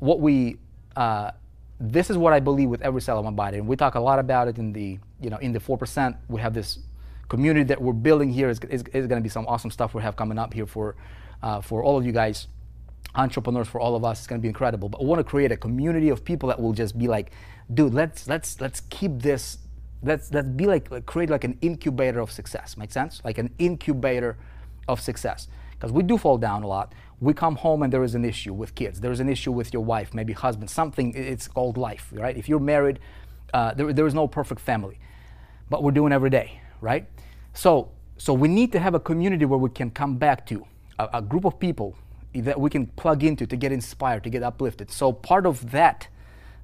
this is what I believe with every cell of my body, and we talk a lot about it in the 4%. We have this community that we're building here. Is going to be some awesome stuff we have coming up here for all of you guys, entrepreneurs, for all of us. It's going to be incredible. But I want to create a community of people that will just be like, dude, let's keep this. Let's be like create like an incubator of success. Make sense? Like an incubator of success. Because we do fall down a lot. We come home and there is an issue with kids. There is an issue with your wife, maybe husband, something. It's called life, right? If you're married, there is no perfect family. But we're doing every day, right? So we need to have a community where we can come back to, a group of people that we can plug into to get inspired, to get uplifted. So part of that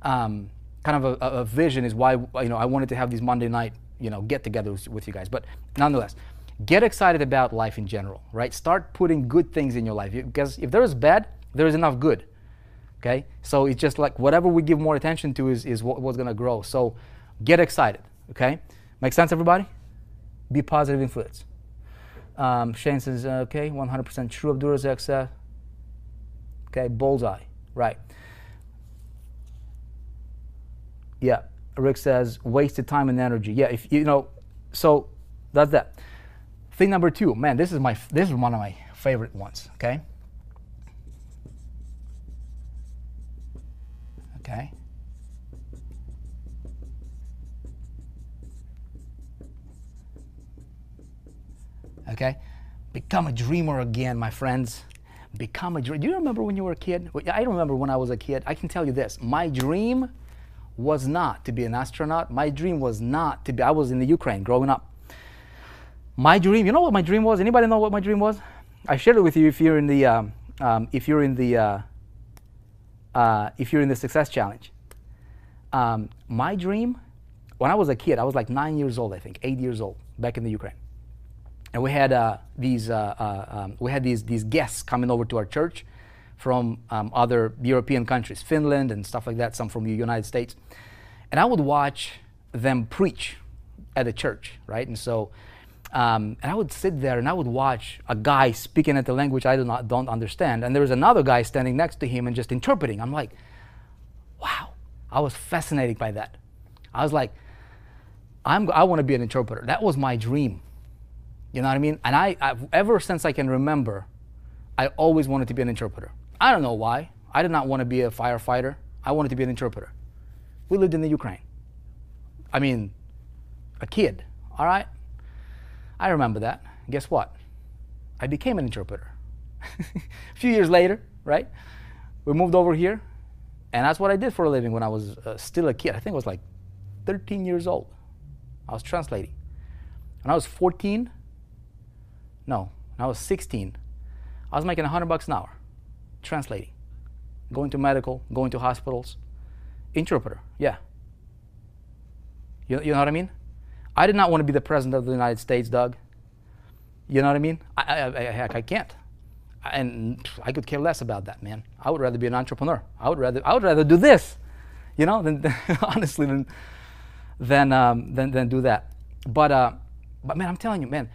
kind of a vision is why I wanted to have these Monday night get-togethers with you guys. But nonetheless, get excited about life in general, right? Start putting good things in your life, because if there is bad, there is enough good. Okay, so it's just like whatever we give more attention to is what's gonna grow. So get excited. Okay, make sense, everybody? Be positive influence. Shane says, okay, 100% true. Abdurazak said, okay, bullseye, right? Yeah, Rick says wasted time and energy. Yeah, if so that's that. Thing number 2, man, this is one of my favorite ones. Okay. Okay. Okay. Become a dreamer again, my friends. Become a dreamer. Do you remember when you were a kid? I remember when I was a kid. I can tell you this. My dream was not to be an astronaut. My dream was not to be, I was in the Ukraine growing up. My dream, you know what my dream was? Anybody know what my dream was? I shared it with you if you're in the Success Challenge. My dream, when I was a kid, I was like 9 years old, I think, 8 years old, back in the Ukraine. And we had these guests coming over to our church from other European countries, Finland and stuff like that, some from the United States. And I would watch them preach at the church, right? And so, and I would sit there and I would watch a guy speaking at the language I don't understand. And there was another guy standing next to him and just interpreting. I'm like, wow. I was fascinated by that. I was like, I want to be an interpreter. That was my dream. You know what I mean? And I've ever since I can remember, I always wanted to be an interpreter. I don't know why. I did not want to be a firefighter. I wanted to be an interpreter. We lived in the Ukraine. I mean, a kid, all right? I remember that. Guess what? I became an interpreter. A few years later, right? We moved over here, and that's what I did for a living when I was still a kid. I think I was like 13 years old. I was translating. When I was 14, no, when I was 16, I was making $100 an hour, translating, going to medical, going to hospitals, interpreter, yeah. You know what I mean? I did not want to be the president of the United States, Doug. You know what I mean? I can't. And I could care less about that, man. I would rather be an entrepreneur. I would rather do this, you know, than honestly than do that. But man, I'm telling you, man,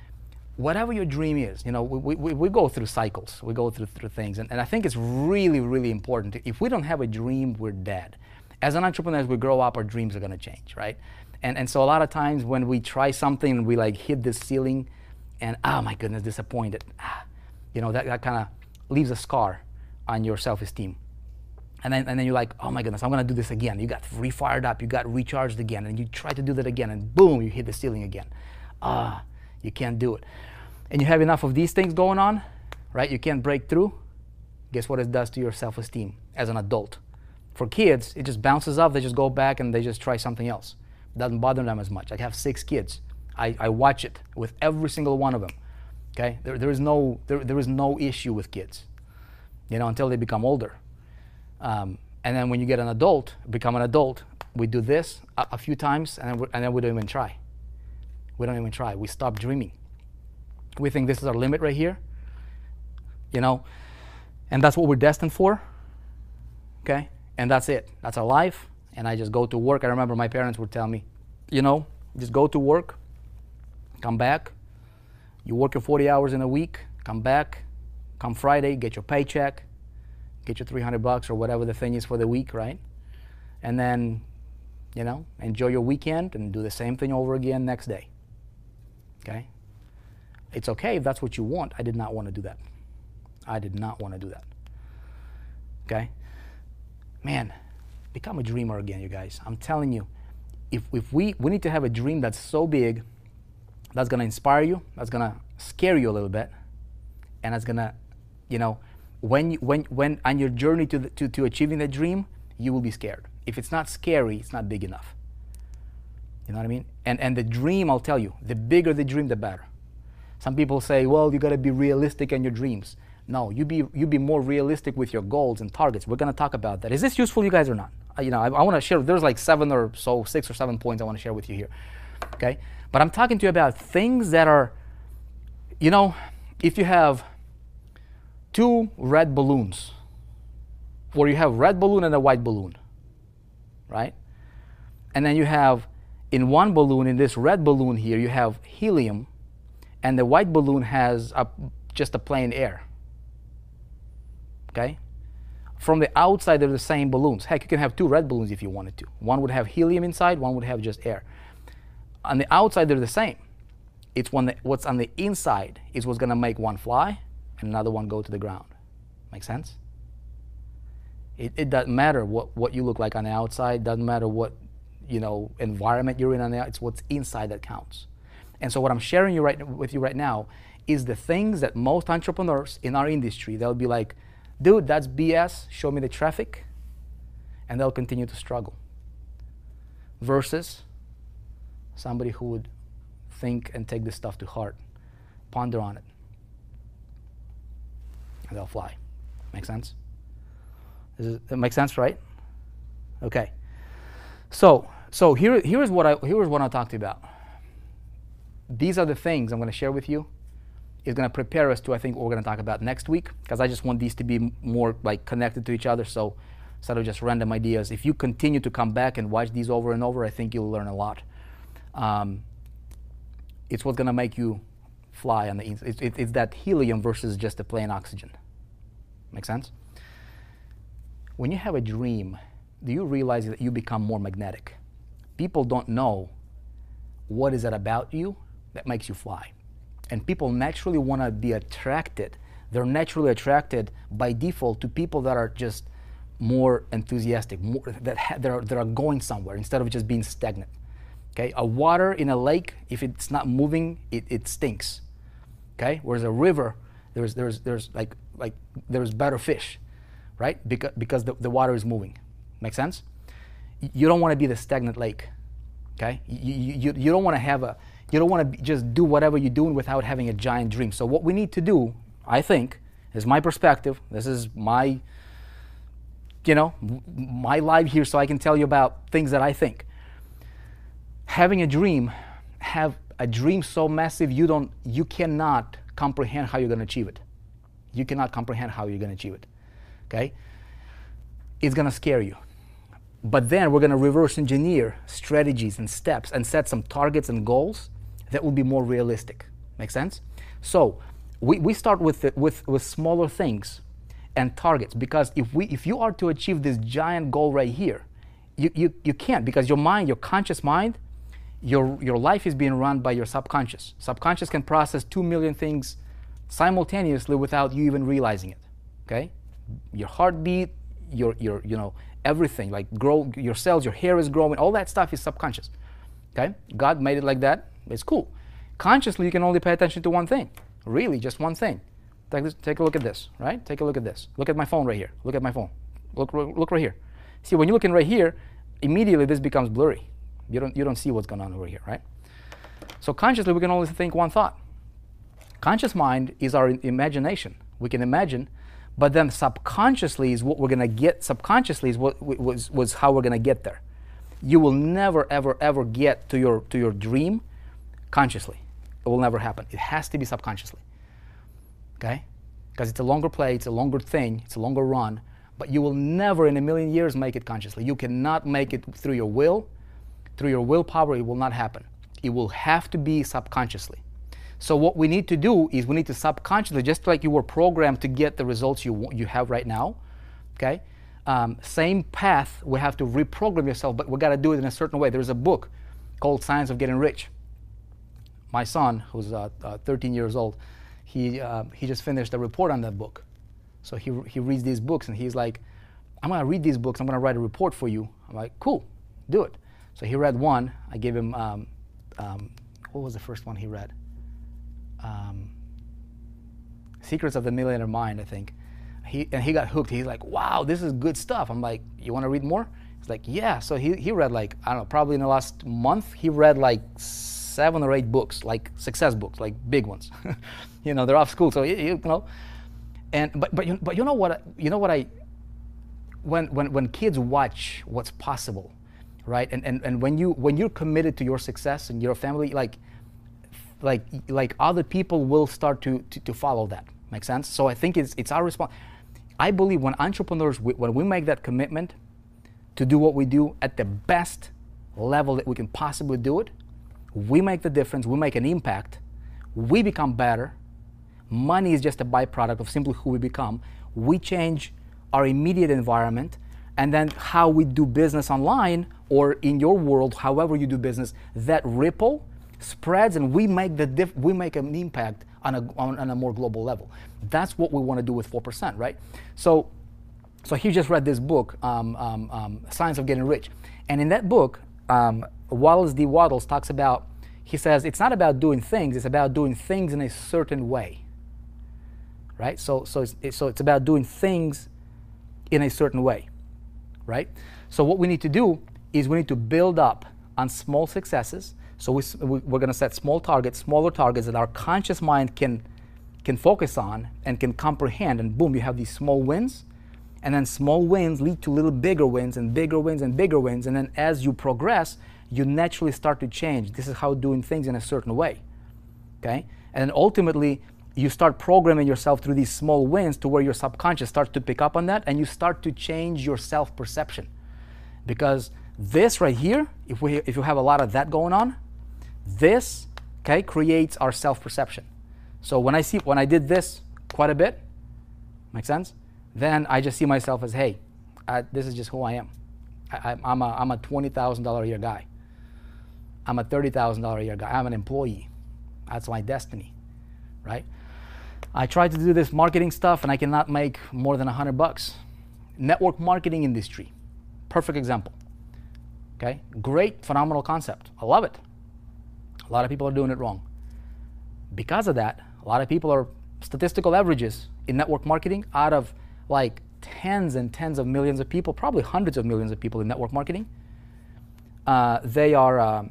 whatever your dream is, you know, we go through cycles. We go through things. And I think it's really, really important. If we don't have a dream, we're dead. As an entrepreneur, as we grow up, our dreams are going to change, right? And so a lot of times when we try something and we like hit this ceiling and, oh my goodness, disappointed, you know, that kind of leaves a scar on your self-esteem. And then you're like, oh my goodness, I'm going to do this again. You got re-fired up, you got recharged again, and you try to do that again, and boom, you hit the ceiling again. You can't do it. And you have enough of these things going on, right? You can't break through. Guess what it does to your self-esteem as an adult? For kids, it just bounces off. They just go back and they just try something else. It doesn't bother them as much. I have 6 kids. I watch it with every single one of them. Okay, there is no issue with kids, you know, until they become older. And then when you get an adult, become an adult, we do this a few times, and then we don't even try. We don't even try. We stop dreaming. We think this is our limit right here, you know, and that's what we're destined for. Okay, and that's it. That's our life. And I just go to work. I remember my parents would tell me, you know, just go to work, come back. You work your 40 hours in a week, come back, come Friday, get your paycheck, get your $300 or whatever the thing is for the week, right? And then, you know, enjoy your weekend and do the same thing over again next day. Okay? It's okay if that's what you want. I did not want to do that. I did not want to do that. Okay? Man, become a dreamer again, you guys. I'm telling you, if we need to have a dream that's so big, that's going to inspire you, that's going to scare you a little bit, and that's going to, you know, when on your journey to achieving that dream, you will be scared. If it's not scary, it's not big enough. You know what I mean? And the dream, I'll tell you, the bigger the dream, the better. Some people say, well, you got to be realistic in your dreams. No, you be more realistic with your goals and targets. We're going to talk about that. Is this useful, you guys, or not? You know, I want to share. There's like 6 or 7 points I want to share with you here. Okay? But I'm talking to you about things that are, you know, if you have 2 red balloons, or you have a red balloon and a white balloon, right? And then you have, in one balloon, in this red balloon here, you have helium, and the white balloon has just a plain air. Okay? From the outside, they're the same balloons. Heck, you can have 2 red balloons if you wanted to. One would have helium inside, one would have just air. On the outside, they're the same. It's what's on the inside is what's going to make one fly and another one go to the ground. Make sense? It doesn't matter what you look like on the outside. Doesn't matter what, you know, environment you're in on the outside. It's what's inside that counts. And so what I'm sharing with you right now is the things that most entrepreneurs in our industry, they'll be like, dude, that's BS. Show me the traffic. And they'll continue to struggle. Versus somebody who would think and take this stuff to heart, ponder on it, and they'll fly. Make sense? It makes sense, right? Okay. So here's what I'll talk to you about. These are the things I'm going to share with you. It's going to prepare us to, I think, what we're going to talk about next week, because I just want these to be more like connected to each other. So instead of just random ideas, if you continue to come back and watch these over and over, I think you'll learn a lot. It's what's going to make you fly on the inside. It's that helium versus just the plain oxygen. Make sense? When you have a dream, do you realize that you become more magnetic? People don't know what is it about you that makes you fly. And people naturally want to be attracted. They're naturally attracted by default to people that are just more enthusiastic, that are going somewhere instead of just being stagnant. Okay, a water in a lake, if it's not moving, it stinks. Okay, whereas a river, there's better fish, right? Because the water is moving. Make sense? You don't want to be the stagnant lake. Okay, you don't want to you don't want to just do whatever you're doing without having a giant dream. So what we need to do, I think, is my perspective. This is my, you know, my life here, so I can tell you about things that I think. Having a dream, have a dream so massive you cannot comprehend how you're going to achieve it. You cannot comprehend how you're going to achieve it. Okay? It's going to scare you. But then we're going to reverse engineer strategies and steps and set some targets and goals that will be more realistic. Make sense? So we start with smaller things and targets, because if you are to achieve this giant goal right here, you can't, because your mind, your conscious mind, your life is being run by your subconscious. Subconscious can process 2 million things simultaneously without you even realizing it. Okay? Your heartbeat, your you know, everything, like your cells, your hair is growing, all that stuff is subconscious. Okay? God made it like that. It's cool. Consciously, you can only pay attention to one thing. Really, just one thing. Take a look at this, right? Take a look at this. Look at my phone right here. Look at my phone. Look right here. See, when you're looking right here, immediately this becomes blurry. You don't see what's going on over here, right? So consciously, we can only think one thought. Conscious mind is our imagination. We can imagine, but then subconsciously is what we're going to get. Subconsciously is what was how we're going to get there. You will never, ever, ever get to your dream consciously. It will never happen. It has to be subconsciously. Okay? Because it's a longer play, it's a longer thing, it's a longer run, but you will never in a million years make it consciously. You cannot make it through your will, through your willpower. It will not happen. It will have to be subconsciously. So what we need to do is we need to subconsciously, just like you were programmed to get the results you have right now, okay? Same path, we have to reprogram yourself, but we got to do it in a certain way. There's a book called Science of Getting Rich. My son, who's 13 years old, he just finished a report on that book. So he reads these books and he's like, I'm going to read these books, I'm going to write a report for you. I'm like, cool, do it. So he read one. I gave him, what was the first one he read? Secrets of the Millionaire Mind, I think. He got hooked. He's like, wow, this is good stuff. I'm like, you want to read more? He's like, yeah. So he read like, I don't know, probably in the last month, he read like 7 or 8 books, like success books, like big ones. You know, they're off school, so you know. And but you know what when kids watch what's possible, right? And when you're committed to your success and your family, like other people will start to follow that. Make sense? So I think it's our response. I believe when entrepreneurs, when we make that commitment to do what we do at the best level that we can possibly do it, we make the difference, we make an impact, we become better. Money is just a byproduct of simply who we become. We change our immediate environment, and then how we do business online or in your world, however you do business, that ripple spreads, and we make an impact on a more global level. That's what we want to do with 4%, right? So he just read this book, Science of Getting Rich, and in that book, Wallace D. Wattles talks about. He says it's not about doing things; it's about doing things in a certain way, right? So it's about doing things in a certain way, right? So what we need to do is we need to build up on small successes. So we're going to set small targets, smaller targets that our conscious mind can focus on and can comprehend, and boom, you have these small wins, and then small wins lead to little bigger wins and bigger wins and bigger wins, and then as you progress, you naturally start to change. This is how doing things in a certain way, okay? And then ultimately, you start programming yourself through these small wins to where your subconscious starts to pick up on that, and you start to change your self-perception. Because this right here, if you have a lot of that going on, this, okay, creates our self-perception. So when I did this quite a bit, make sense? Then I just see myself as, hey, this is just who I am. I'm a $20,000 a year guy. I'm a $30,000 a year guy. I'm an employee. That's my destiny, right? I tried to do this marketing stuff and I cannot make more than $100. Network marketing industry, perfect example. Okay, great, phenomenal concept. I love it. A lot of people are doing it wrong. Because of that, a lot of people are statistical averages in network marketing out of like tens and tens of millions of people, probably hundreds of millions of people in network marketing. They are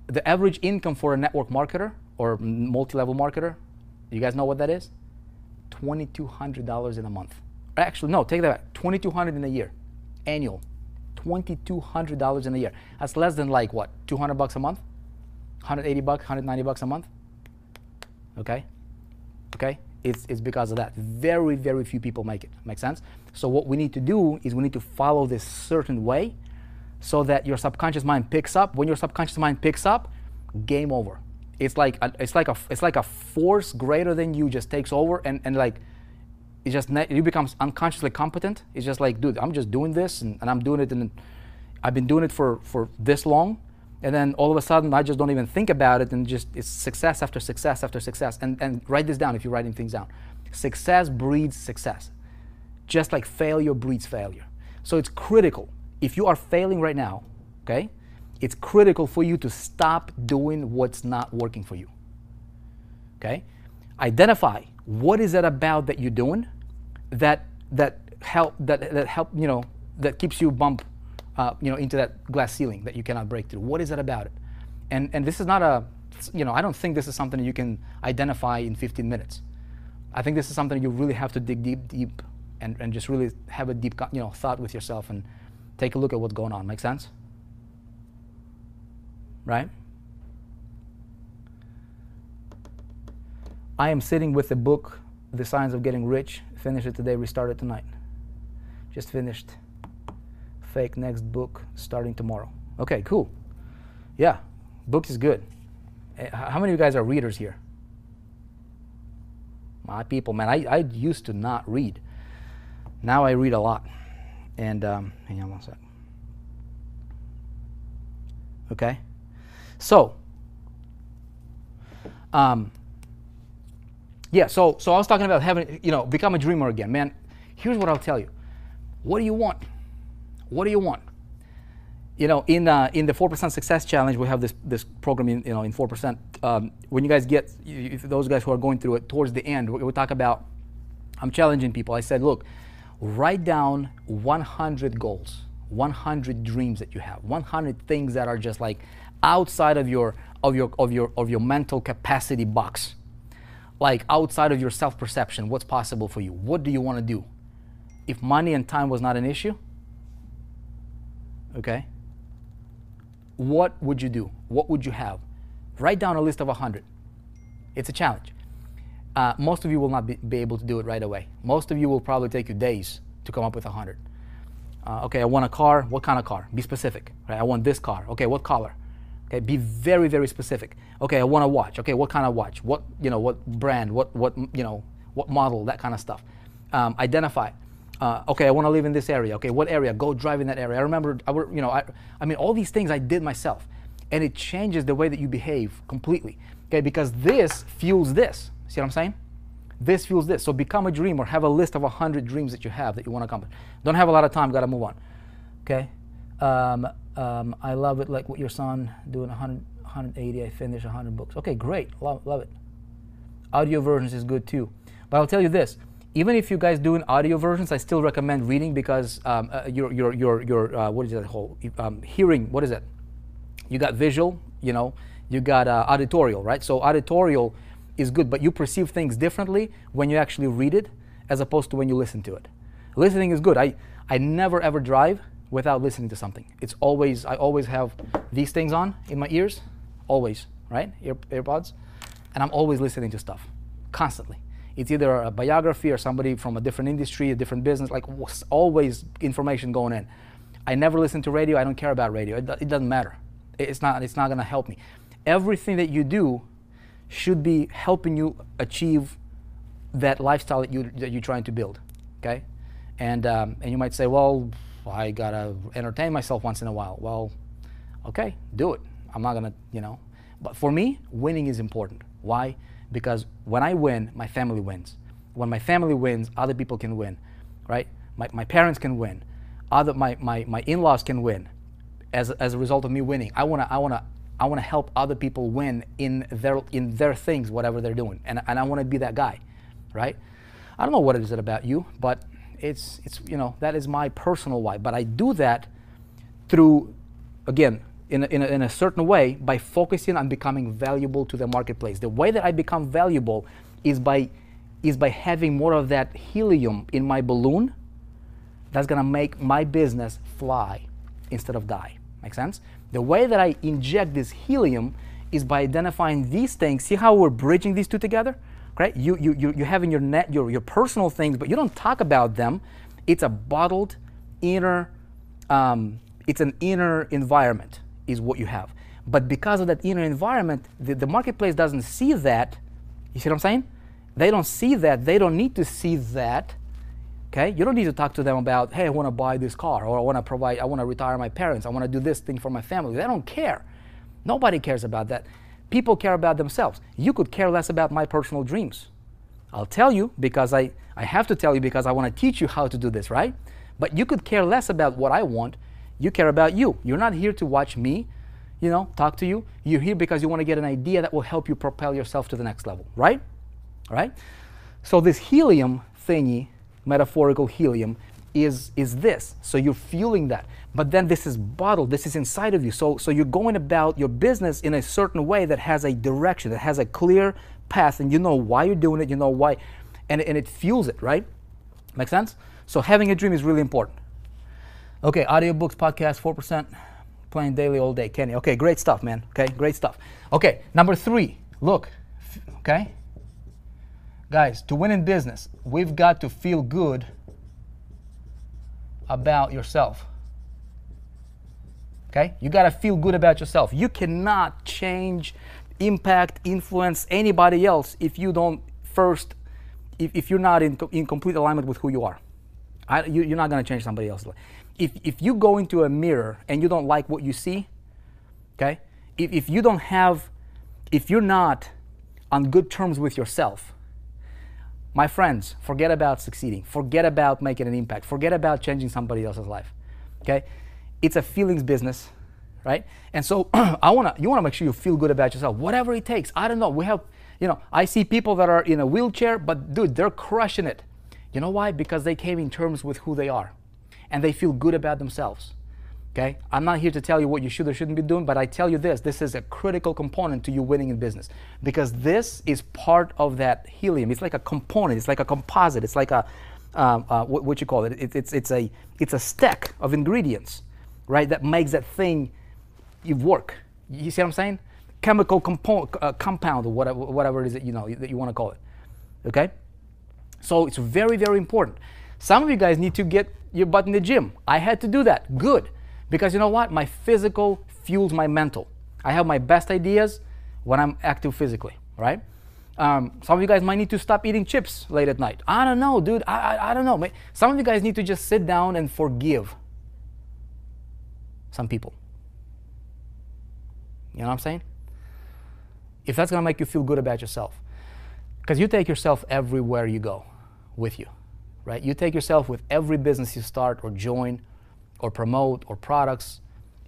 the average income for a network marketer or multi-level marketer. You guys know what that is? $2,200 in a month. Actually, no, take that back. $2,200 in a year, annual. $2,200 in a year. That's less than like what? $200 a month? $180, $190 a month? Okay? Okay? It's because of that. Very, very few people make it. Make sense? So what we need to do is we need to follow this certain way so that your subconscious mind picks up. When your subconscious mind picks up, game over. It's like a force greater than you just takes over and like it just you become unconsciously competent. It's just like, dude, I'm just doing this and I'm doing it, and I've been doing it for this long, and then all of a sudden I just don't even think about it, and just it's success after success after success. And write this down if you're writing things down. Success breeds success, just like failure breeds failure. So it's critical. If you are failing right now, okay, it's critical for you to stop doing what's not working for you. Okay, identify what is it about that you're doing that help that keeps you bump into that glass ceiling that you cannot break through. What is it about it? And this is not a I don't think this is something you can identify in 15 minutes. I think this is something you really have to dig deep and just really have a deep thought with yourself and take a look at what's going on. Make sense? Right? I am sitting with the book, The Science of Getting Rich. Finish it today, restart it tonight. Just finished. Fake next book starting tomorrow. Okay, cool. Yeah, book is good. How many of you guys are readers here? My people, man, I used to not read. Now I read a lot. And hang on one sec. Okay, so yeah, so I was talking about having, become a dreamer again, man. Here's what I'll tell you. What do you want? What do you want? In the 4% Success Challenge, we have this program in 4%. When you guys get, those guys who are going through it, towards the end, we talk about, I'm challenging people. I said, look, write down 100 goals, 100 dreams that you have, 100 things that are just like outside of your mental capacity box, like outside of your self-perception. What's possible for you? What do you want to do? If money and time was not an issue, okay, what would you do? What would you have? Write down a list of 100. It's a challenge. Most of you will not be able to do it right away. Most of you will probably take you days to come up with 100. Okay, I want a car. What kind of car? Be specific. Right? I want this car. Okay, what color? Okay, be very, very specific. Okay, I want a watch. Okay, what kind of watch? What brand? What model? That kind of stuff. Identify. Okay, I want to live in this area. Okay, what area? Go drive in that area. I remember, I mean, all these things I did myself, and it changes the way that you behave completely. Okay, because this fuels this. See what I'm saying? This fuels this. So become a dreamer. Have a list of 100 dreams that you have that you want to accomplish. Don't have a lot of time. Got to move on. Okay. I love it. Like what your son doing 180. I finished 100 books. Okay, great. Love it. Audio versions is good too. But I'll tell you this. Even if you guys doing audio versions, I still recommend reading because your what is that whole hearing? What is it? You got visual. You got auditorial, right? So auditorial is good, but you perceive things differently when you actually read it as opposed to when you listen to it. Listening is good. I never ever drive without listening to something. I always have these things on in my ears, always, right? AirPods, and I'm always listening to stuff, constantly. It's either a biography or somebody from a different industry, a different business, like always information going in. I never listen to radio. I don't care about radio. It doesn't matter. It's not going to help me. Everything that you do should be helping you achieve that lifestyle that you're trying to build, okay? And you might say, well, I gotta entertain myself once in a while. Well, okay, do it. I'm not gonna, But for me, winning is important. Why? Because when I win, my family wins. When my family wins, other people can win, right? My parents can win. My in-laws can win as a result of me winning. I wanna help other people win in their things, whatever they're doing, and I want to be that guy, right? I don't know what it is about you, but it's that is my personal why. But I do that through, again, in a certain way, by focusing on becoming valuable to the marketplace. The way that I become valuable is by having more of that helium in my balloon. That's gonna make my business fly instead of die. Make sense? The way that I inject this helium is by identifying these things. See how we're bridging these two together? Right? You having your personal things, but you don't talk about them. It's a bottled inner, it's an inner environment is what you have. But because of that inner environment, the marketplace doesn't see that. You see what I'm saying? They don't see that. They don't need to see that. Okay? You don't need to talk to them about, hey, I want to buy this car, or I want to retire my parents, I want to do this thing for my family. They don't care. Nobody cares about that. People care about themselves. You could care less about my personal dreams. I'll tell you because I have to tell you because I want to teach you how to do this, right? But you could care less about what I want. You care about you. You're not here to watch me, talk to you. You're here because you want to get an idea that will help you propel yourself to the next level, right? All right? So this helium thingy, metaphorical helium, is this. So you're fueling that. But then this is bottled, this is inside of you. So you're going about your business in a certain way that has a direction, that has a clear path, and you know why you're doing it, you know why, and it fuels it, right? Make sense? So having a dream is really important. Okay, audiobooks, podcasts, 4%, playing daily all day. Kenny, okay, great stuff, man. Okay, great stuff. Okay, number 3, look, okay? Guys, to win in business, we've got to feel good about yourself. Okay? You got to feel good about yourself. You cannot change, impact, influence anybody else if you don't first, if you're not in complete alignment with who you are. You're not going to change somebody else's life. If you go into a mirror and you don't like what you see, okay? If you're not on good terms with yourself, my friends, forget about succeeding. Forget about making an impact. Forget about changing somebody else's life. Okay? It's a feelings business, right? And so you want to make sure you feel good about yourself, whatever it takes. I don't know. We have, I see people that are in a wheelchair, but dude, they're crushing it. You know why? Because they came in terms with who they are, and they feel good about themselves. Okay? I'm not here to tell you what you should or shouldn't be doing, but I tell you this is a critical component to you winning in business, because this is part of that helium. It's like a component. It's like a composite. It's like a, what you call it? It's a stack of ingredients, right, that makes that thing work. You see what I'm saying? Chemical compound, or whatever it is that that you want to call it. Okay? So it's very, very important. Some of you guys need to get your butt in the gym. I had to do that. Good. Because you know what? My physical fuels my mental. I have my best ideas when I'm active physically, right? Some of you guys might need to stop eating chips late at night. I don't know, dude. I don't know. Some of you guys need to just sit down and forgive some people. You know what I'm saying? If that's going to make you feel good about yourself. Because you take yourself everywhere you go with you, right? You take yourself with every business you start or join or promote or products.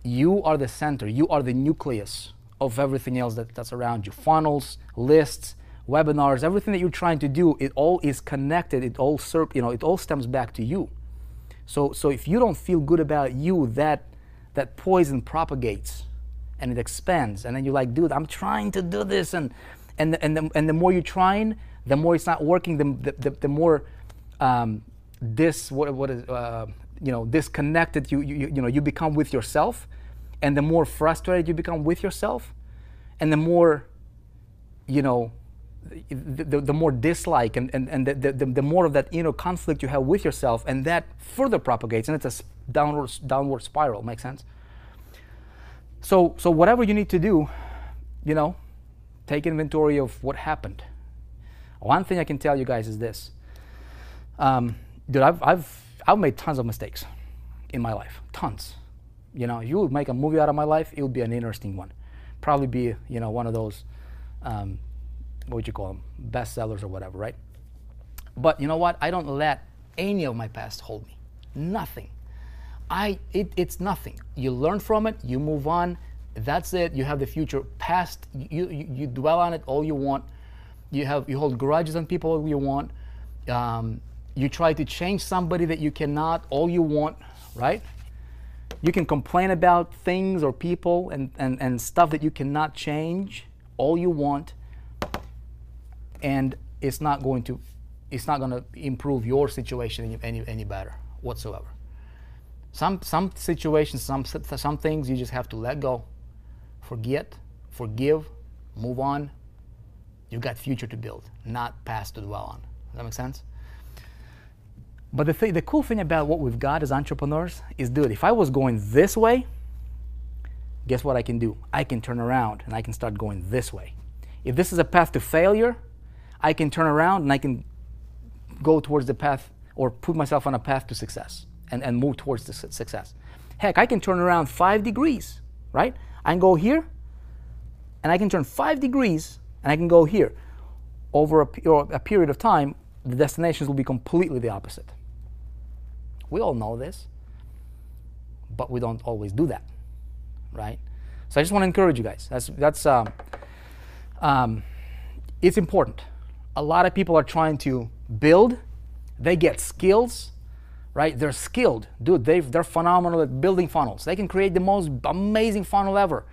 You are the center. You are the nucleus of everything else that's around you. Funnels, lists, webinars, everything that you're trying to do, it all is connected. It all it all stems back to you. So if you don't feel good about you, that poison propagates and it expands. And then you're like, dude, I'm trying to do this, and the more you're trying, the more it's not working. The more disconnected you become with yourself, and the more frustrated you become with yourself, and the more the more dislike and the more of that inner conflict you have with yourself, and that further propagates, and it's a downward spiral. Makes sense? So whatever you need to do, take inventory of what happened. One thing I can tell you guys is this, dude. I've made tons of mistakes in my life, tons. If you would make a movie out of my life, it would be an interesting one. Probably be one of those, what would you call them, bestsellers or whatever, right? But you know what? I don't let any of my past hold me. Nothing. It's nothing. You learn from it. You move on. That's it. You have the future. Past, you dwell on it all you want. You hold grudges on people all you want. You try to change somebody that you cannot all you want, right? You can complain about things or people and stuff that you cannot change all you want, and it's not going to improve your situation any better whatsoever. Some situations, some things you just have to let go, forget, forgive, move on. You've got future to build, not past to dwell on. Does that make sense? But the cool thing about what we've got as entrepreneurs is, dude, if I was going this way, guess what I can do? I can turn around and I can start going this way. If this is a path to failure, I can turn around and I can go towards the path, or put myself on a path to success and move towards the success. Heck, I can turn around 5 degrees, right? I can go here, and I can turn 5 degrees, and I can go here. Over a period of time, the destinations will be completely the opposite. We all know this, but we don't always do that, right? So I just want to encourage you guys. It's important. A lot of people are trying to build. They get skills, right? They're skilled. Dude, they're phenomenal at building funnels. They can create the most amazing funnel ever,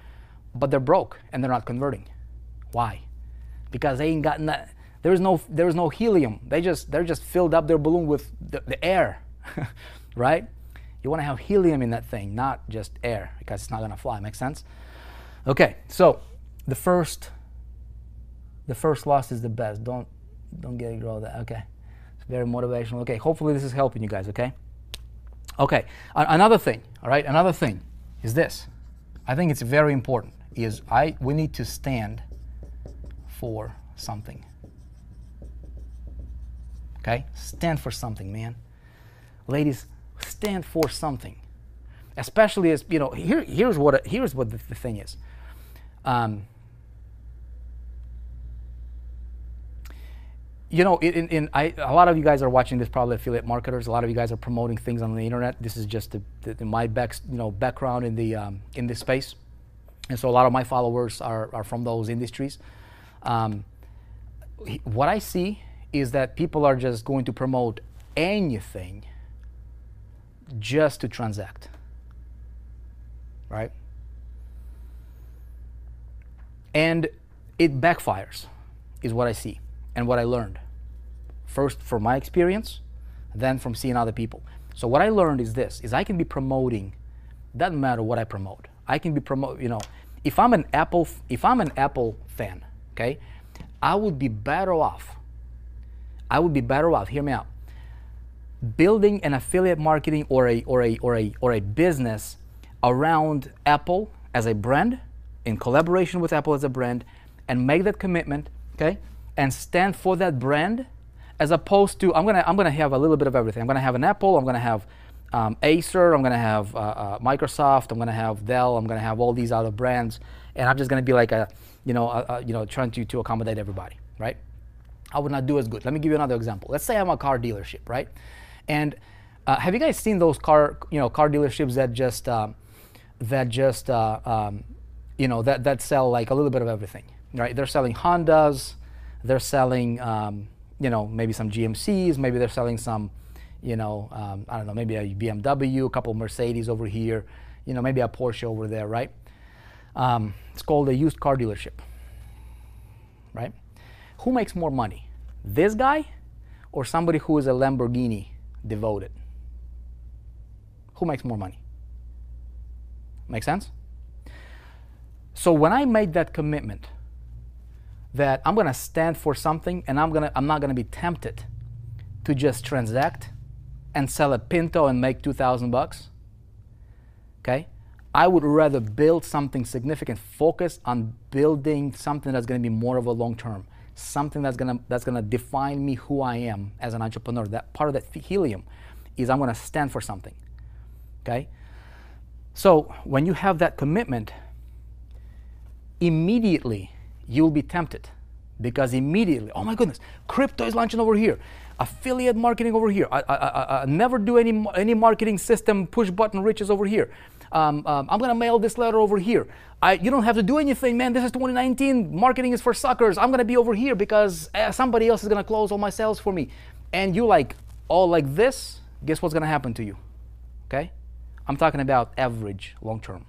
but they're broke and they're not converting. Why? Because they ain't gotten that. There's no helium. They're just filled up their balloon with the air, right? You want to have helium in that thing, not just air, because it's not gonna fly. Make sense? Okay, so the first loss is the best. Don't get it wrong. That okay. It's very motivational. Okay, hopefully this is helping you guys. Okay. Okay. Another thing. All right. Another thing is this. I think it's very important. We need to stand for something. Okay? Stand for something, man. Ladies, stand for something. Especially as, you know, here's what the thing is. You know, a lot of you guys are watching this, probably affiliate marketers. A lot of you guys are promoting things on the internet. This is just my background in this space, and so a lot of my followers are from those industries. What I see is that people are just going to promote anything just to transact, right? And it backfires, is what I see and what I learned. First from my experience, then from seeing other people. So what I learned is this, is I can be promoting, doesn't matter what I promote. I can be you know, if I'm an Apple fan, okay, I would be better off, hear me out, building an affiliate marketing or a business around Apple as a brand, in collaboration with Apple as a brand, and make that commitment, okay, and stand for that brand, as opposed to I'm gonna have a little bit of everything. I'm gonna have an Apple, I'm gonna have Acer, I'm gonna have Microsoft, I'm gonna have Dell, I'm gonna have all these other brands, and I'm just gonna be like trying to accommodate everybody, right? I would not do as good. Let me give you another example. Let's say I'm a car dealership, right? And have you guys seen those car dealerships that sell like a little bit of everything, right? They're selling Hondas, they're selling maybe some GMCs, maybe they're selling some, I don't know, maybe a BMW, a couple of Mercedes over here, maybe a Porsche over there, right? It's called a used car dealership, right? Who makes more money, this guy or somebody who is a Lamborghini devoted? Who makes more money? Make sense? So when I made that commitment that I'm gonna stand for something and I'm not gonna be tempted to just transact and sell a Pinto and make $2,000, okay? I would rather build something significant, focus on building something that's gonna be more of a long term, something that's gonna define me, who I am as an entrepreneur. That part of that helium is I'm gonna stand for something, okay? So when you have that commitment, immediately you'll be tempted, because immediately, oh my goodness, crypto is launching over here, affiliate marketing over here, I never do any marketing system, push button riches over here, I'm gonna mail this letter over here, you don't have to do anything, man, this is 2019, marketing is for suckers, I'm gonna be over here because somebody else is gonna close all my sales for me. And you all like this, guess what's gonna happen to you, okay? I'm talking about average long term.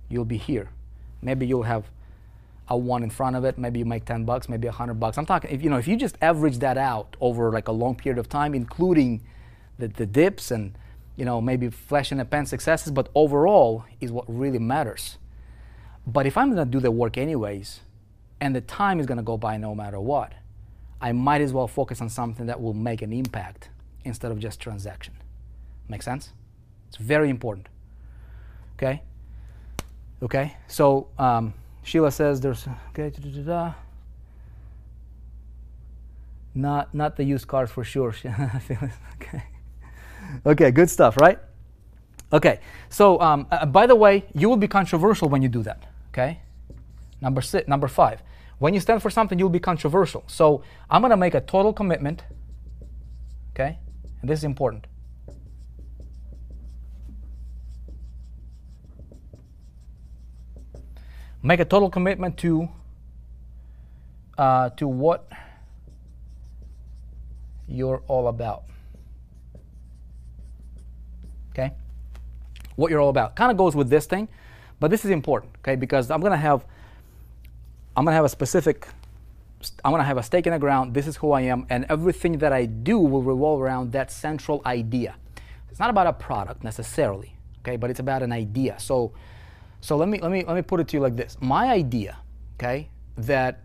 You'll be here. Maybe you'll have a 1 in front of it. Maybe you make $10, maybe $100. I'm talking, if you just average that out over like a long period of time, including the dips and maybe flash in the pan successes, but overall is what really matters. But if I'm gonna do the work anyways, and the time is gonna go by no matter what, I might as well focus on something that will make an impact instead of just transaction. Make sense? It's very important. Okay? Okay, so Sheila says there's, okay, not the used cars for sure. Okay. Okay, good stuff, right? Okay, so by the way, you will be controversial when you do that, okay? Number 5, when you stand for something, you'll be controversial. So I'm gonna make a total commitment, okay? And this is important. Make a total commitment to what you're all about. okay? What you're all about. Kind of goes with this thing, but this is important, okay? Because I'm gonna have a specific, I'm gonna have a stake in the ground. This is who I am, and everything that I do will revolve around that central idea. It's not about a product necessarily, okay? But it's about an idea. So let me put it to you like this. My idea, okay, that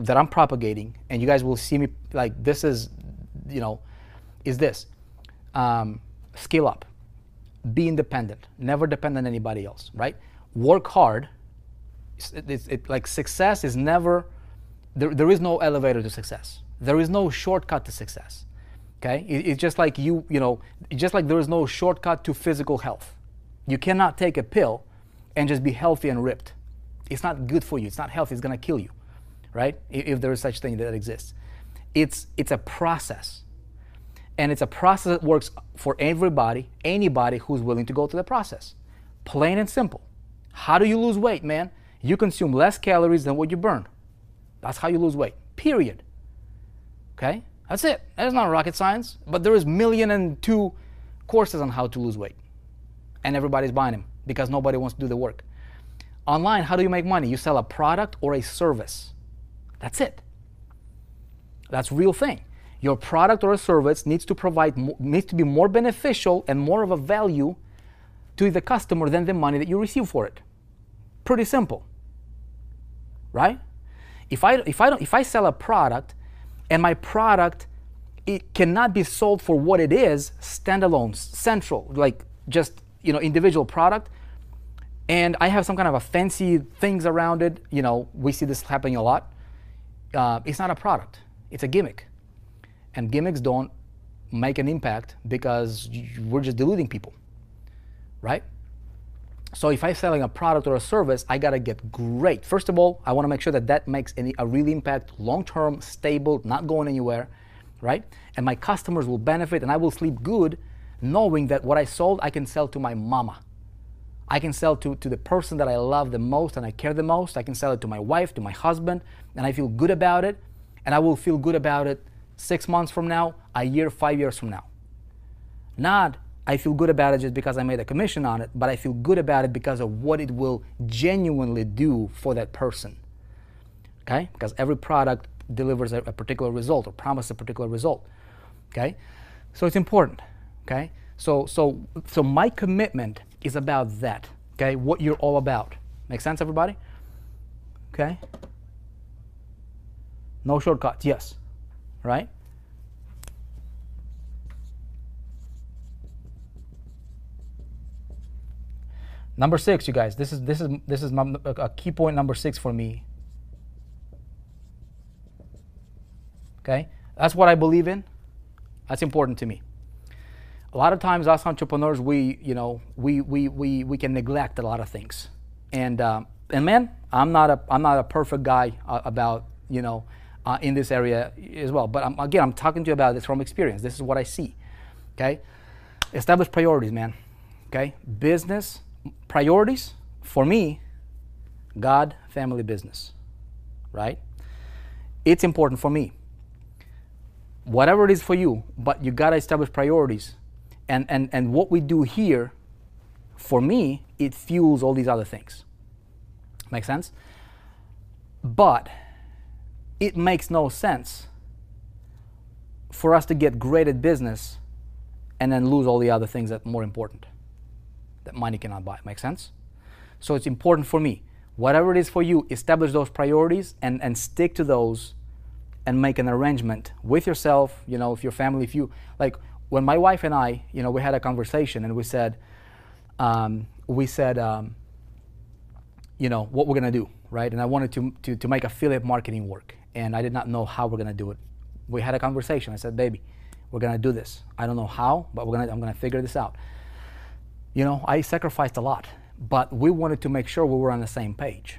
I'm propagating, and you guys will see me like this is, you know, is this. Skill up. Be independent. Never depend on anybody else, right? Work hard. Like success is never, there is no elevator to success. There is no shortcut to success, okay? It's just like you know, just like there is no shortcut to physical health. You cannot take a pill and just be healthy and ripped. It's not good for you. It's not healthy. It's gonna kill you, right? If there is such thing that exists. It's a process. And it's a process that works for everybody, anybody who's willing to go through the process. Plain and simple. How do you lose weight, man? You consume less calories than what you burn. That's how you lose weight, period. Okay? That's it. That's not rocket science, but there is 1,000,002 courses on how to lose weight. And everybody's buying them because nobody wants to do the work. Online, how do you make money? You sell a product or a service. That's it. That's real thing. Your product or a service needs to be more beneficial and more of a value to the customer than the money that you receive for it. Pretty simple, right? If I sell a product and my product, it cannot be sold for what it is, standalone, central, like just, you know, individual product, and I have some kind of a fancy things around it, you know, we see this happening a lot. It's not a product, it's a gimmick. And gimmicks don't make an impact because we're just deluding people, right? So if I'm selling a product or a service, I gotta get great. First of all, I wanna make sure that that makes a real impact, long-term, stable, not going anywhere, right? And my customers will benefit and I will sleep good knowing that what I sold, I can sell to my mama. I can sell to the person that I love the most and I care the most. I can sell it to my wife, to my husband, and I feel good about it. And I will feel good about it 6 months from now, a year, 5 years from now. Not I feel good about it just because I made a commission on it, but I feel good about it because of what it will genuinely do for that person. Okay? Because every product delivers a particular result or promises a particular result. Okay? So it's important. Okay? So my commitment is about that. Okay? What you're all about. Make sense, everybody? Okay? No shortcuts. Yes. Right? Number 6, you guys. This is a key point number 6 for me. Okay? That's what I believe in. That's important to me. A lot of times us entrepreneurs, we can neglect a lot of things. And man, I'm not a perfect guy about, in this area as well. But I'm talking to you about this from experience. This is what I see. Okay? Establish priorities, man. Okay? Business priorities for me, God, family, business. Right? It's important for me. Whatever it is for you, but you gotta establish priorities. And what we do here, for me, it fuels all these other things. Make sense? But it makes no sense for us to get great at business and then lose all the other things that are more important, that money cannot buy. Make sense? So it's important for me. Whatever it is for you, establish those priorities and stick to those and make an arrangement with yourself, if your family, if you, like when my wife and I, we had a conversation and we said, what we're gonna do, right? And I wanted to make affiliate marketing work. And I did not know how we're gonna do it. We had a conversation. I said, baby, we're gonna do this. I don't know how, but I'm gonna figure this out. I sacrificed a lot, but we wanted to make sure we were on the same page.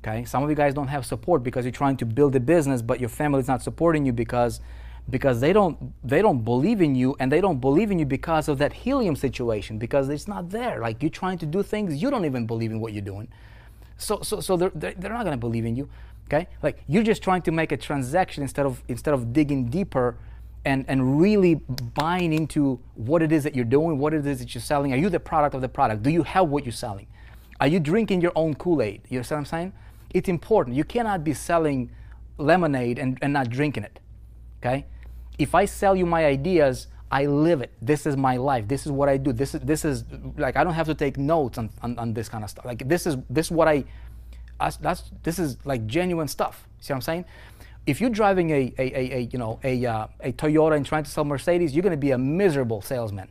Okay? Some of you guys don't have support because you're trying to build a business, but your family is not supporting you because they don't believe in you, and they don't believe in you because of that helium situation, because it's not there. Like, you're trying to do things, you don't even believe in what you're doing. So they're not gonna believe in you. Okay? Like, you're just trying to make a transaction instead of digging deeper and really buying into what it is that you're doing, what it is that you're selling. Are you the product of the product? Do you have what you're selling? Are you drinking your own Kool-Aid? You know what I'm saying? It's important. You cannot be selling lemonade and not drinking it, okay? If I sell you my ideas, I live it. This is my life. This is what I do. This is like, I don't have to take notes on this kind of stuff. Like this is what this is like genuine stuff. See what I'm saying? If you're driving a Toyota and trying to sell Mercedes, you're going to be a miserable salesman.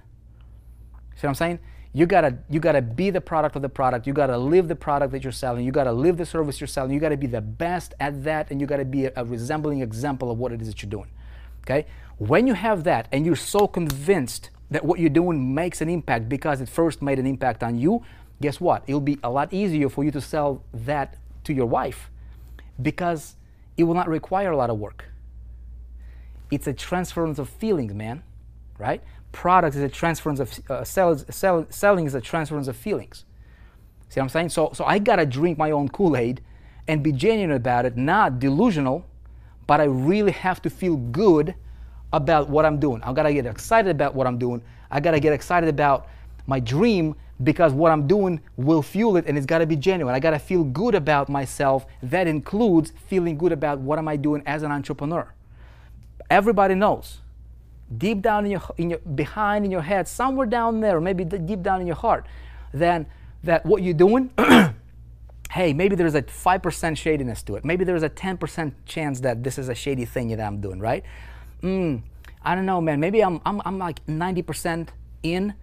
See what I'm saying? You gotta be the product of the product. You gotta live the product that you're selling. You gotta live the service you're selling. You gotta be the best at that, and you gotta be a resembling example of what it is that you're doing. Okay? When you have that, and you're so convinced that what you're doing makes an impact because it first made an impact on you, guess what? It'll be a lot easier for you to sell that to your wife because it will not require a lot of work. It's a transference of feelings, man, right? Products is a transference of selling is a transference of feelings. See what I'm saying? So I gotta drink my own Kool-Aid and be genuine about it, not delusional, but I really have to feel good about what I'm doing. I gotta get excited about what I'm doing. I gotta get excited about my dream because what I'm doing will fuel it, and it's gotta be genuine. I gotta feel good about myself. That includes feeling good about what am I doing as an entrepreneur. Everybody knows, deep down in your head, somewhere down there, maybe deep down in your heart, then that what you're doing, hey, maybe there's a 5% shadiness to it. Maybe there's a 10% chance that this is a shady thing that I'm doing, right? I don't know, man. Maybe I'm like 90% in,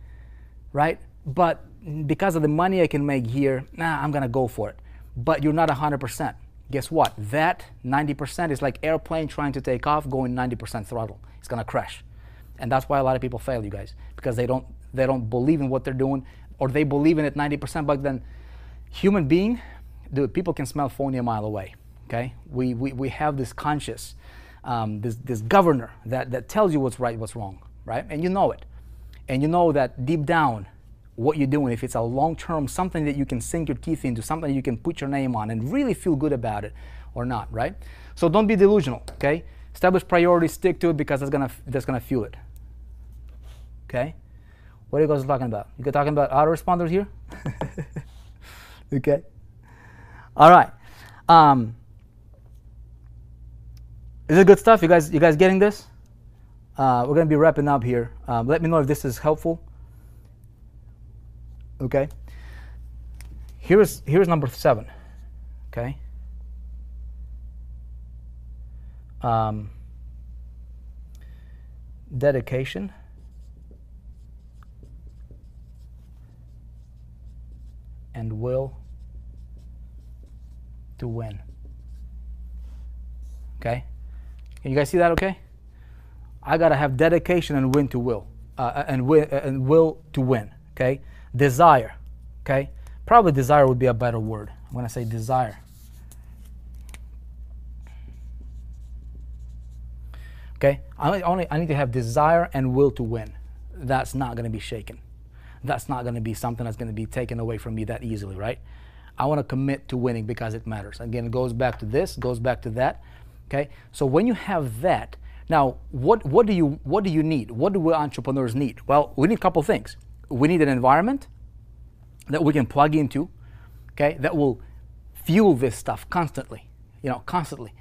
right? But because of the money I can make here, I'm gonna go for it. But you're not 100%. Guess what? That 90% is like airplane trying to take off, going 90% throttle. It's gonna crash. And that's why a lot of people fail, you guys, because they don't believe in what they're doing, or they believe in it 90%, but then human being, dude, people can smell phony a mile away. Okay, we have this conscious, this governor that tells you what's right, what's wrong, right? And you know it, and you know that deep down, what you're doing, if it's a long-term, something that you can sink your teeth into, something you can put your name on and really feel good about it, or not, right? So don't be delusional. Okay, establish priorities, stick to it, because that's gonna fuel it. Okay, what are you guys talking about? You guys talking about autoresponders here? Okay, all right. Is it good stuff? You guys getting this? We're gonna be wrapping up here. Let me know if this is helpful. Okay. Here's number 7. Okay. Dedication and will to win. Okay. Can you guys see that? Okay. I gotta have dedication and win to will, and will to win. Okay. Desire. Okay. Probably desire would be a better word. I'm gonna say desire. Okay. I need to have desire and will to win. That's not gonna be shaken. That's not gonna be something that's gonna be taken away from me that easily, right? I want to commit to winning because it matters. Again, it goes back to this, goes back to that. Okay. So when you have that, now what do you need? What do we entrepreneurs need? Well, we need a couple things. We need an environment that we can plug into, okay, that will fuel this stuff constantly, constantly.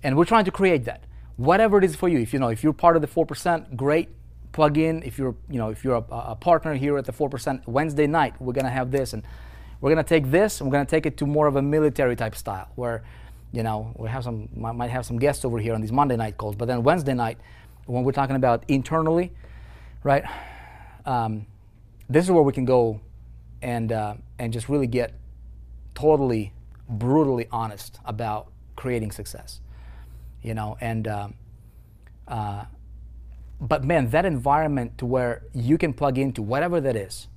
And we're trying to create that. Whatever it is for you. If you're part of the 4%, great, plug in. If you're a partner here at the 4%, Wednesday night, we're gonna have this, and we're gonna take this and we're gonna take it to more of a military type style where, we might have some guests over here on these Monday night calls, but then Wednesday night, when we're talking about internally, right? This is where we can go and just really get totally brutally honest about creating success, but man, that environment to where you can plug into whatever that is,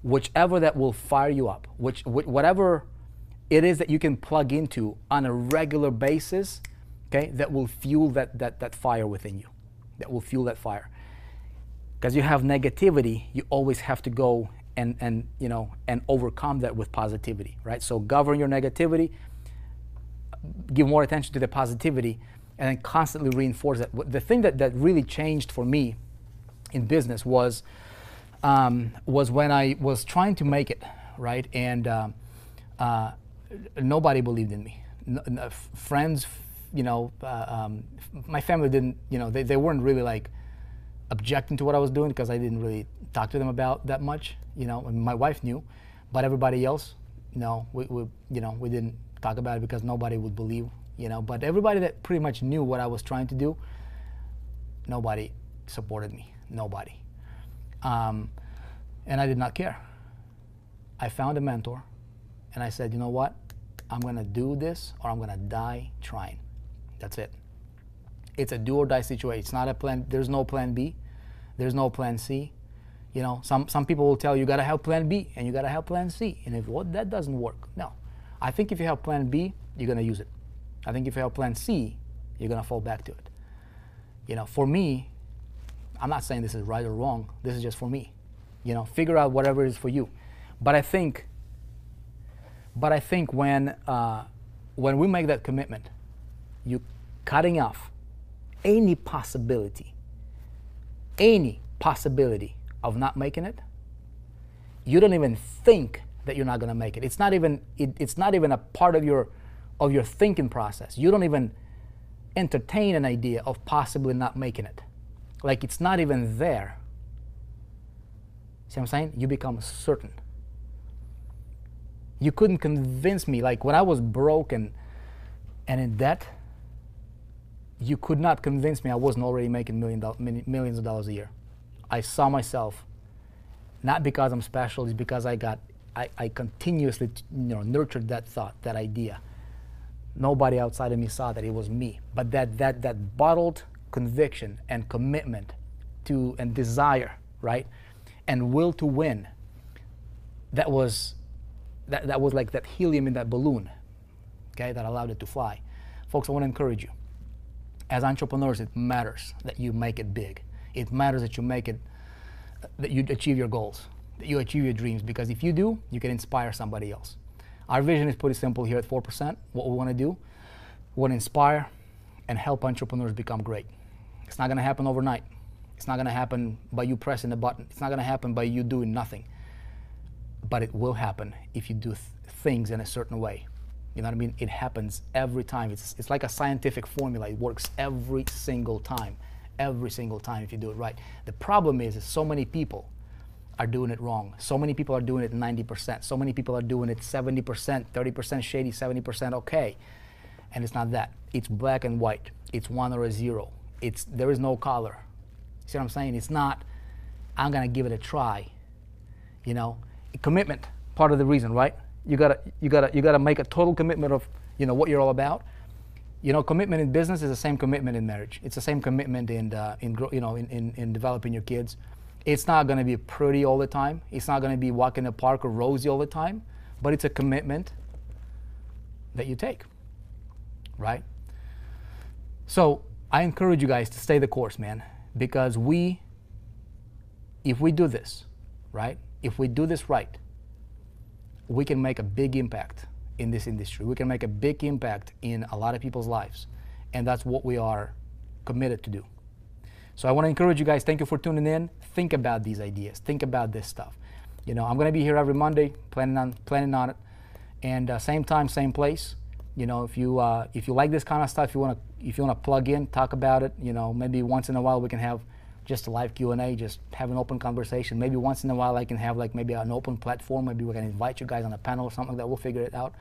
whichever that will fire you up, whatever it is that you can plug into on a regular basis, okay, that will fuel that fire within you, that will fuel that fire. Because you have negativity, you always have to go and overcome that with positivity, right? So govern your negativity, give more attention to the positivity, and then constantly reinforce that. The thing that really changed for me in business was when I was trying to make it, right? And nobody believed in me. Friends, you know, my family didn't, you know, they weren't really like objecting to what I was doing because I didn't really talk to them about that much, you know. And my wife knew, but everybody else, you know, we didn't talk about it because nobody would believe, you know. But everybody that pretty much knew what I was trying to do, nobody supported me, nobody. And I did not care. I found a mentor, and I said, you know what? I'm gonna do this or I'm gonna die trying. That's it. It's a do or die situation. It's not a plan. There's no plan B. There's no plan C. You know, some people will tell you gotta have plan B and you gotta have plan C. And if that doesn't work, no. I think if you have plan B, you're gonna use it. I think if you have plan C, you're gonna fall back to it. You know, for me, I'm not saying this is right or wrong. This is just for me. You know, figure out whatever it is for you. But I think when we make that commitment, you cutting off any possibility of not making it, you don't even think that you're not going to make it. It's not even a part of your thinking process. You don't even entertain an idea of possibly not making it. Like it's not even there. See what I'm saying? You become certain. You couldn't convince me, like when I was broke and in debt, you could not convince me I wasn't already making millions of dollars a year. I saw myself, not because I'm special, it's because I continuously, you know, nurtured that thought, that idea. Nobody outside of me saw that it was me. But that bottled conviction and commitment to and desire, right? And will to win, that was like that helium in that balloon, okay, that allowed it to fly. Folks, I want to encourage you. As entrepreneurs, it matters that you make it big. It matters that that you achieve your goals, that you achieve your dreams, because if you do, you can inspire somebody else. Our vision is pretty simple here at 4%. What we want to do, we want to inspire and help entrepreneurs become great. It's not going to happen overnight. It's not going to happen by you pressing a button. It's not going to happen by you doing nothing. But it will happen if you do things in a certain way. You know what I mean? It happens every time. It's like a scientific formula. It works every single time. Every single time if you do it right. The problem is so many people are doing it wrong. So many people are doing it 90%. So many people are doing it 70%, 30% shady, 70% okay. And it's not that. It's black and white. It's 1 or a 0. There is no color. See what I'm saying? It's not, I'm gonna give it a try. You know, commitment, part of the reason, right? You gotta make a total commitment of, you know, what you're all about. You know, commitment in business is the same commitment in marriage. It's the same commitment in developing your kids. It's not going to be pretty all the time. It's not going to be walking the park or rosy all the time, but it's a commitment that you take, right? So I encourage you guys to stay the course, man, because if we do this, right? If we do this right, we can make a big impact in this industry. We can make a big impact in a lot of people's lives, and that's what we are committed to do. So I want to encourage you guys, thank you for tuning in. Think about these ideas. Think about this stuff. You know, I'm going to be here every Monday, planning on it, and same time, same place. You know, if you like this kind of stuff, if you want to plug in, talk about it. You know, maybe once in a while we can have just a live Q&A, just have an open conversation. Maybe once in a while I can have like maybe an open platform. Maybe we can invite you guys on a panel or something like that. We'll figure it out,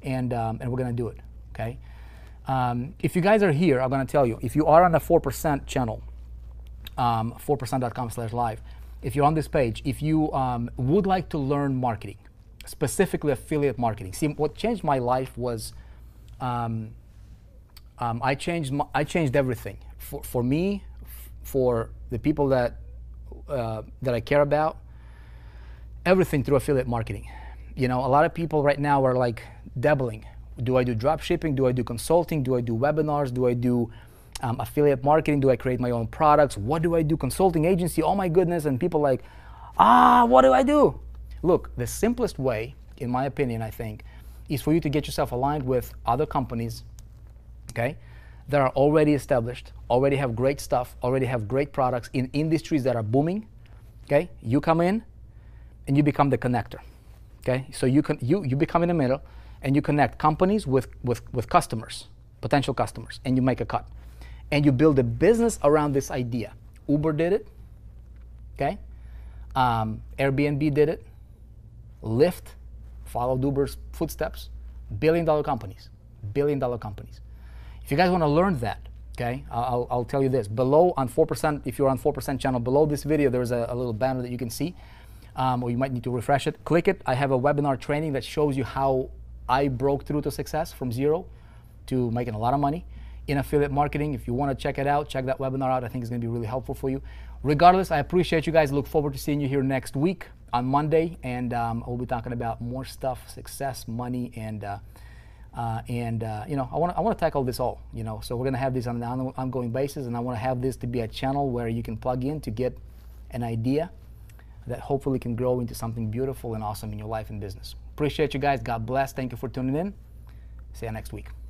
and we're gonna do it. Okay. If you guys are here, I'm gonna tell you. If you are on the 4% channel, 4percent.com/live. If you're on this page, if you would like to learn marketing, specifically affiliate marketing. See, what changed my life was I changed everything for me. For the people that I care about, everything through affiliate marketing. You know, a lot of people right now are like dabbling. Do I do drop shipping? Do I do consulting? Do I do webinars? Do I do affiliate marketing? Do I create my own products? What do I do? Consulting agency? Oh my goodness! And people like, what do I do? Look, the simplest way, in my opinion, I think, is for you to get yourself aligned with other companies, okay, that are already established, already have great stuff, already have great products in industries that are booming. Okay, you come in and you become the connector. Okay, so you become in the middle and you connect companies with customers, potential customers, and you make a cut. And you build a business around this idea. Uber did it. Okay, Airbnb did it. Lyft followed Uber's footsteps. Billion-dollar companies. Billion-dollar companies. If you guys want to learn that, okay, I'll tell you this. Below on 4%, if you're on 4% channel, below this video, there's a little banner that you can see, or you might need to refresh it. Click it. I have a webinar training that shows you how I broke through to success from zero to making a lot of money in affiliate marketing. If you want to check it out, check that webinar out. I think it's going to be really helpful for you. Regardless, I appreciate you guys. Look forward to seeing you here next week on Monday, and we'll be talking about more stuff, success, money, and you know, I want to tackle this all. You know, so we're going to have this on an ongoing basis, and I want to have this to be a channel where you can plug in to get an idea that hopefully can grow into something beautiful and awesome in your life and business. Appreciate you guys. God bless. Thank you for tuning in. See you next week.